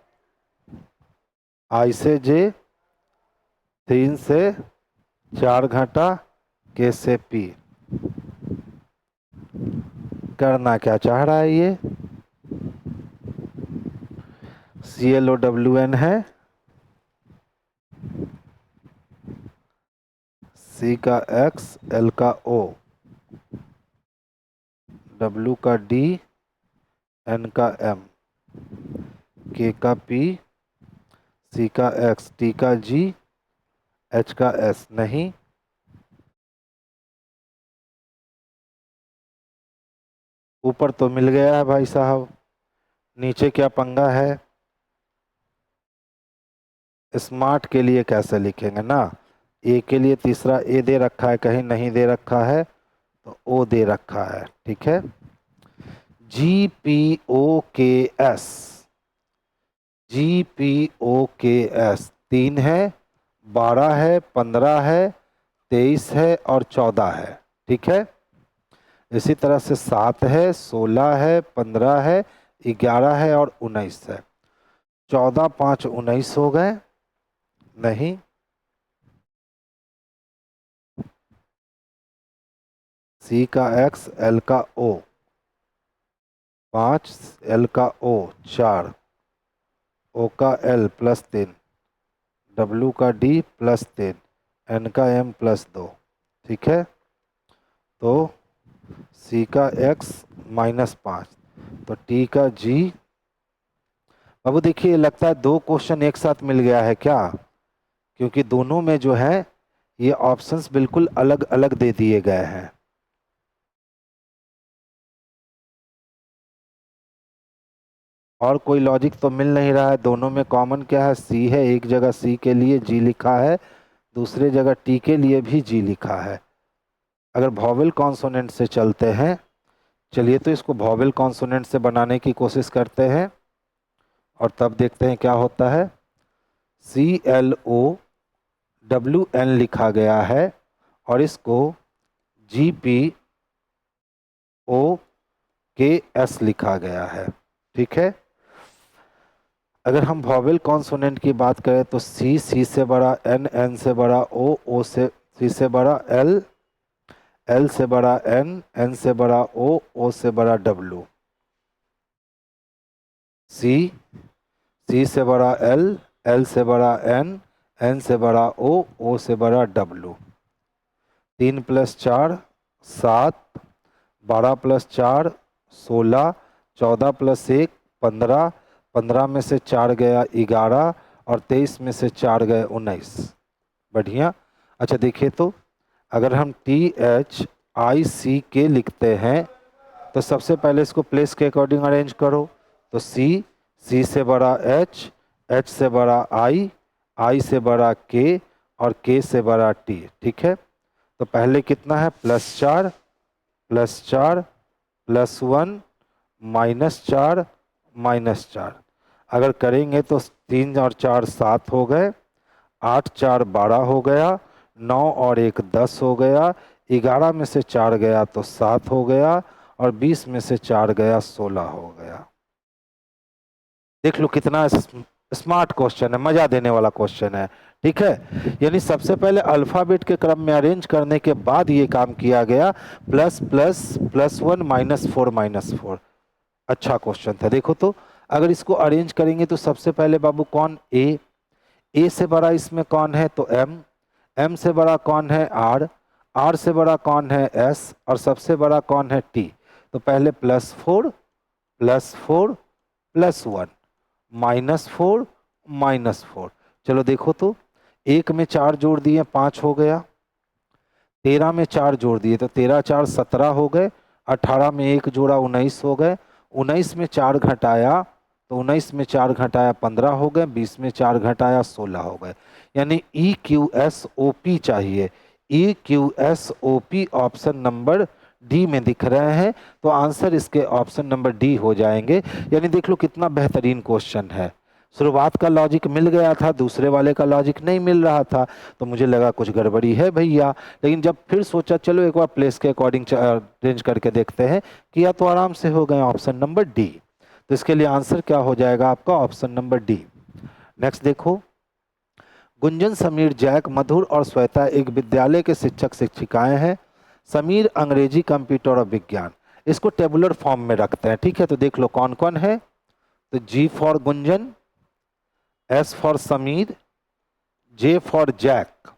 आई से जे, 3 से 4 घटा, के से पी। करना क्या चाह रहा है ये? ClOWn है, C का X, L का O, W का D, N का M, K का P, C का X, T का G, एच का एस नहीं, ऊपर तो मिल गया है भाई साहब, नीचे क्या पंगा है। स्मार्ट के लिए कैसे लिखेंगे ना, ए के लिए तीसरा ए दे रखा है, कहीं नहीं दे रखा है तो ओ दे रखा है, ठीक है। जी पी ओ के एस, जी पी ओ के एस 3 है, 12 है, 15 है, 23 है और 14 है, ठीक है। इसी तरह से 7 है, 16 है, 15 है, 11 है और 19 है। 14 5 19 हो गए, नहीं, सी का एक्स, एल का ओ 5, एल का ओ 4, ओ का एल +3, डब्ल्यू का डी +3, एन का एम +2, ठीक है। तो सी का एक्स -5, तो टी का जी। बाबू देखिए लगता है दो क्वेश्चन एक साथ मिल गया है क्या, क्योंकि दोनों में जो है ये ऑप्शंस बिल्कुल अलग अलग दे दिए गए हैं। और कोई लॉजिक तो मिल नहीं रहा है, दोनों में कॉमन क्या है, सी है, एक जगह सी के लिए जी लिखा है, दूसरे जगह टी के लिए भी जी लिखा है। अगर वॉवेल कॉन्सोनेंट से चलते हैं, चलिए तो इसको वॉवेल कॉन्सोनेंट से बनाने की कोशिश करते हैं और तब देखते हैं क्या होता है। CLOWN लिखा गया है और इसको GPOKS लिखा गया है, ठीक है। अगर हम वॉवेल कॉन्सोनेंट की बात करें तो सी से बड़ा, एन से बड़ा, ओ से, सी से बड़ा, एल से बड़ा, एन से बड़ा, ओ से बड़ा डब्ल्यू, सी से बड़ा, एल से बड़ा, एन से बड़ा, ओ से बड़ा डब्ल्यू। 3 + 4 7, 12 + 4 16, 14 + 1 15, 15 में से 4 गया 11 और 23 में से 4 गए 19। बढ़िया। अच्छा देखिए तो अगर हम THICK लिखते हैं तो सबसे पहले इसको प्लेस के अकॉर्डिंग अरेंज करो। तो सी से बड़ा एच से बड़ा आई से बड़ा के और के से बड़ा टी, ठीक है। तो पहले कितना है, +4 +4 +1 -4 -4। अगर करेंगे तो 3 और 4 7 हो गए, 8 4 12 हो गया, 9 और 1 10 हो गया, 11 में से 4 गया तो 7 हो गया और 20 में से 4 गया 16 हो गया। देख लो कितना स्मार्ट क्वेश्चन है, मजा देने वाला क्वेश्चन है, ठीक है। यानी सबसे पहले अल्फाबेट के क्रम में अरेंज करने के बाद ये काम किया गया, प्लस प्लस +1 -4 -4। अच्छा क्वेश्चन था। देखो तो अगर इसको अरेंज करेंगे तो सबसे पहले बाबू कौन, ए से बड़ा इसमें कौन है तो एम से बड़ा कौन है आर से बड़ा कौन है एस और सबसे बड़ा कौन है टी। तो पहले +4 +4 +1 -4 -4। चलो देखो तो 1 में 4 जोड़ दिए 5 हो गया, 13 में 4 जोड़ दिए तो 13 4 17 हो गए, 18 में 1 जोड़ा 19 हो गए, 19 में 4 घटाया तो 19 में 4 घटाया 15 हो गए, 20 में 4 घटाया 16 हो गए। यानी EQSOP चाहिए, EQSOP ऑप्शन नंबर डी में दिख रहे हैं, तो आंसर इसके ऑप्शन नंबर डी हो जाएंगे। यानी देख लो कितना बेहतरीन क्वेश्चन है। शुरुआत का लॉजिक मिल गया था, दूसरे वाले का लॉजिक नहीं मिल रहा था, तो मुझे लगा कुछ गड़बड़ी है भैया। लेकिन जब फिर सोचा चलो एक बार प्लेस के अकॉर्डिंग अरेंज करके देखते हैं, किया तो आराम से हो गए ऑप्शन नंबर डी। तो इसके लिए आंसर क्या हो जाएगा आपका, ऑप्शन नंबर डी। नेक्स्ट देखो, गुंजन, समीर, जैक, मधुर और श्वेता एक विद्यालय के शिक्षक शिक्षिकाएं हैं। समीर अंग्रेजी, कंप्यूटर और विज्ञान। इसको टेबुलर फॉर्म में रखते हैं, ठीक है। तो देख लो कौन कौन है। तो G for Gunjan, S for Sameer, J for Jack,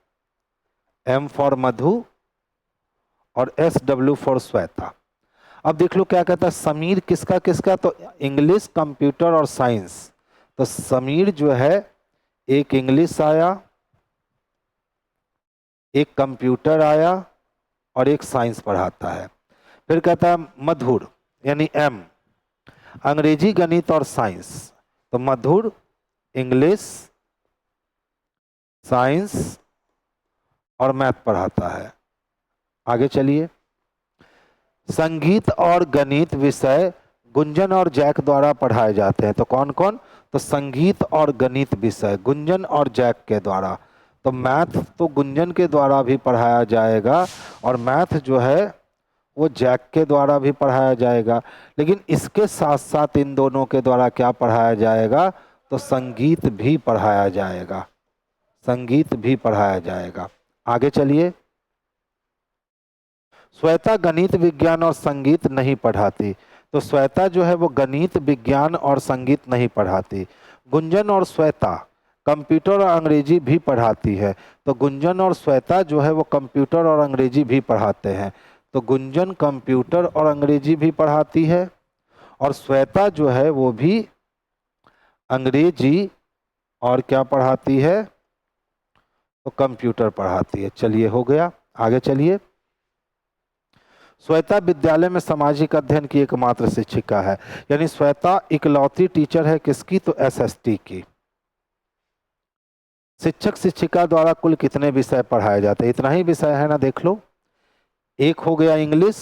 M for Madhu और SW फॉर श्वेता। अब देख लो क्या कहता है, समीर किसका किसका, तो इंग्लिश, कंप्यूटर और साइंस। तो समीर जो है एक इंग्लिश आया, एक कंप्यूटर आया और एक साइंस पढ़ाता है। फिर कहता है मधुर यानी एम, अंग्रेजी, गणित और साइंस। तो मधुर इंग्लिश, साइंस और मैथ पढ़ाता है। आगे चलिए। संगीत और गणित विषय गुंजन और जैक द्वारा पढ़ाए जाते हैं। तो कौन कौन? तो संगीत और गणित विषय गुंजन और जैक के द्वारा। तो मैथ तो गुंजन के द्वारा भी पढ़ाया जाएगा और मैथ जो है वो जैक के द्वारा भी पढ़ाया जाएगा, लेकिन इसके साथ साथ इन दोनों के द्वारा क्या पढ़ाया जाएगा? तो संगीत भी पढ़ाया जाएगा, संगीत भी पढ़ाया जाएगा। आगे चलिए। श्वेता गणित, विज्ञान और संगीत नहीं पढ़ाती। तो श्वेता जो है वो गणित, विज्ञान और संगीत नहीं पढ़ाती। गुंजन और श्वेता कंप्यूटर और अंग्रेजी भी पढ़ाती है। तो गुंजन और श्वेता जो है वो कंप्यूटर और अंग्रेजी भी पढ़ाते हैं। तो गुंजन कंप्यूटर और अंग्रेजी भी पढ़ाती है और श्वेता जो है वो भी अंग्रेजी और क्या पढ़ाती है? तो कंप्यूटर पढ़ाती है। चलिए हो गया। आगे चलिए। श्वेता विद्यालय में सामाजिक अध्ययन की एकमात्र शिक्षिका है, यानी श्वेता इकलौती टीचर है किसकी? तो एसएसटी की। शिक्षक शिक्षिका द्वारा कुल कितने विषय पढ़ाए जाते हैं? इतना ही विषय है ना, देख लो। एक हो गया इंग्लिश,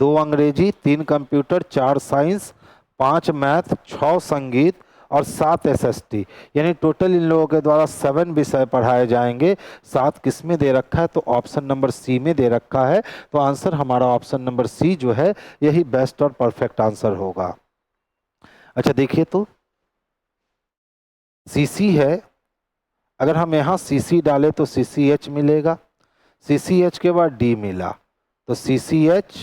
2 अंग्रेजी, 3 कंप्यूटर, 4 साइंस, 5 मैथ, 6 संगीत और 7 एसएसटी, यानी टोटल इन लोगों के द्वारा 7 विषय पढ़ाए जाएंगे। 7 किस में दे रखा है? तो ऑप्शन नंबर सी में दे रखा है। तो आंसर हमारा ऑप्शन नंबर सी जो है यही बेस्ट और परफेक्ट आंसर होगा। अच्छा देखिए, तो सीसी है, अगर हम यहाँ सीसी डालें तो सीसीएच मिलेगा, सीसीएच के बाद डी मिला तो सीसीएच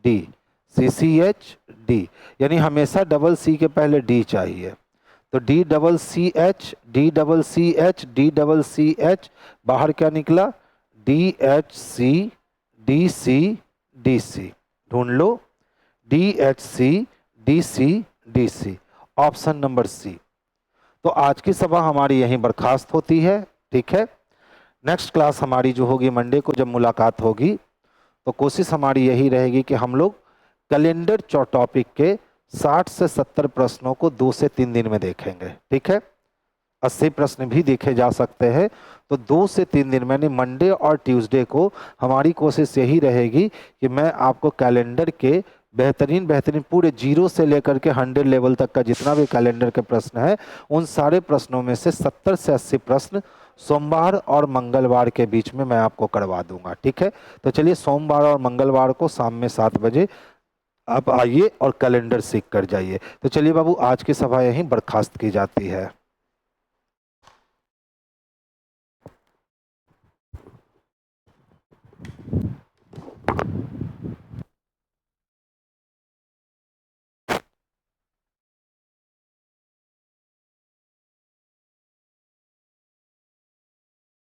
डी, सीसीएच डी, यानी हमेशा डबल सी के पहले डी चाहिए। तो D double C H, D double C H, D double C H, बाहर क्या निकला? D H C, D C, D C. ढूंढ लो, D H C, D C, D C, option number C. तो आज की सभा हमारी यहीं बर्खास्त होती है, ठीक है। नेक्स्ट क्लास हमारी जो होगी मंडे को जब मुलाकात होगी, तो कोशिश हमारी यही रहेगी कि हम लोग कैलेंडर टॉपिक के 60 से 70 प्रश्नों को 2 से 3 दिन में देखेंगे, ठीक है। 80 प्रश्न भी देखे जा सकते हैं। तो 2 से 3 दिन, मैंने मंडे और ट्यूसडे को हमारी कोशिश यही रहेगी कि मैं आपको कैलेंडर के बेहतरीन पूरे 0 से लेकर के 100 लेवल तक का जितना भी कैलेंडर के प्रश्न है, उन सारे प्रश्नों में से 70 से 80 प्रश्न सोमवार और मंगलवार के बीच में मैं आपको करवा दूंगा, ठीक है। तो चलिए सोमवार और मंगलवार को शाम में 7 बजे आप आइए और कैलेंडर सीख कर जाइए। तो चलिए बाबू, आज की सभा यहीं बर्खास्त की जाती है।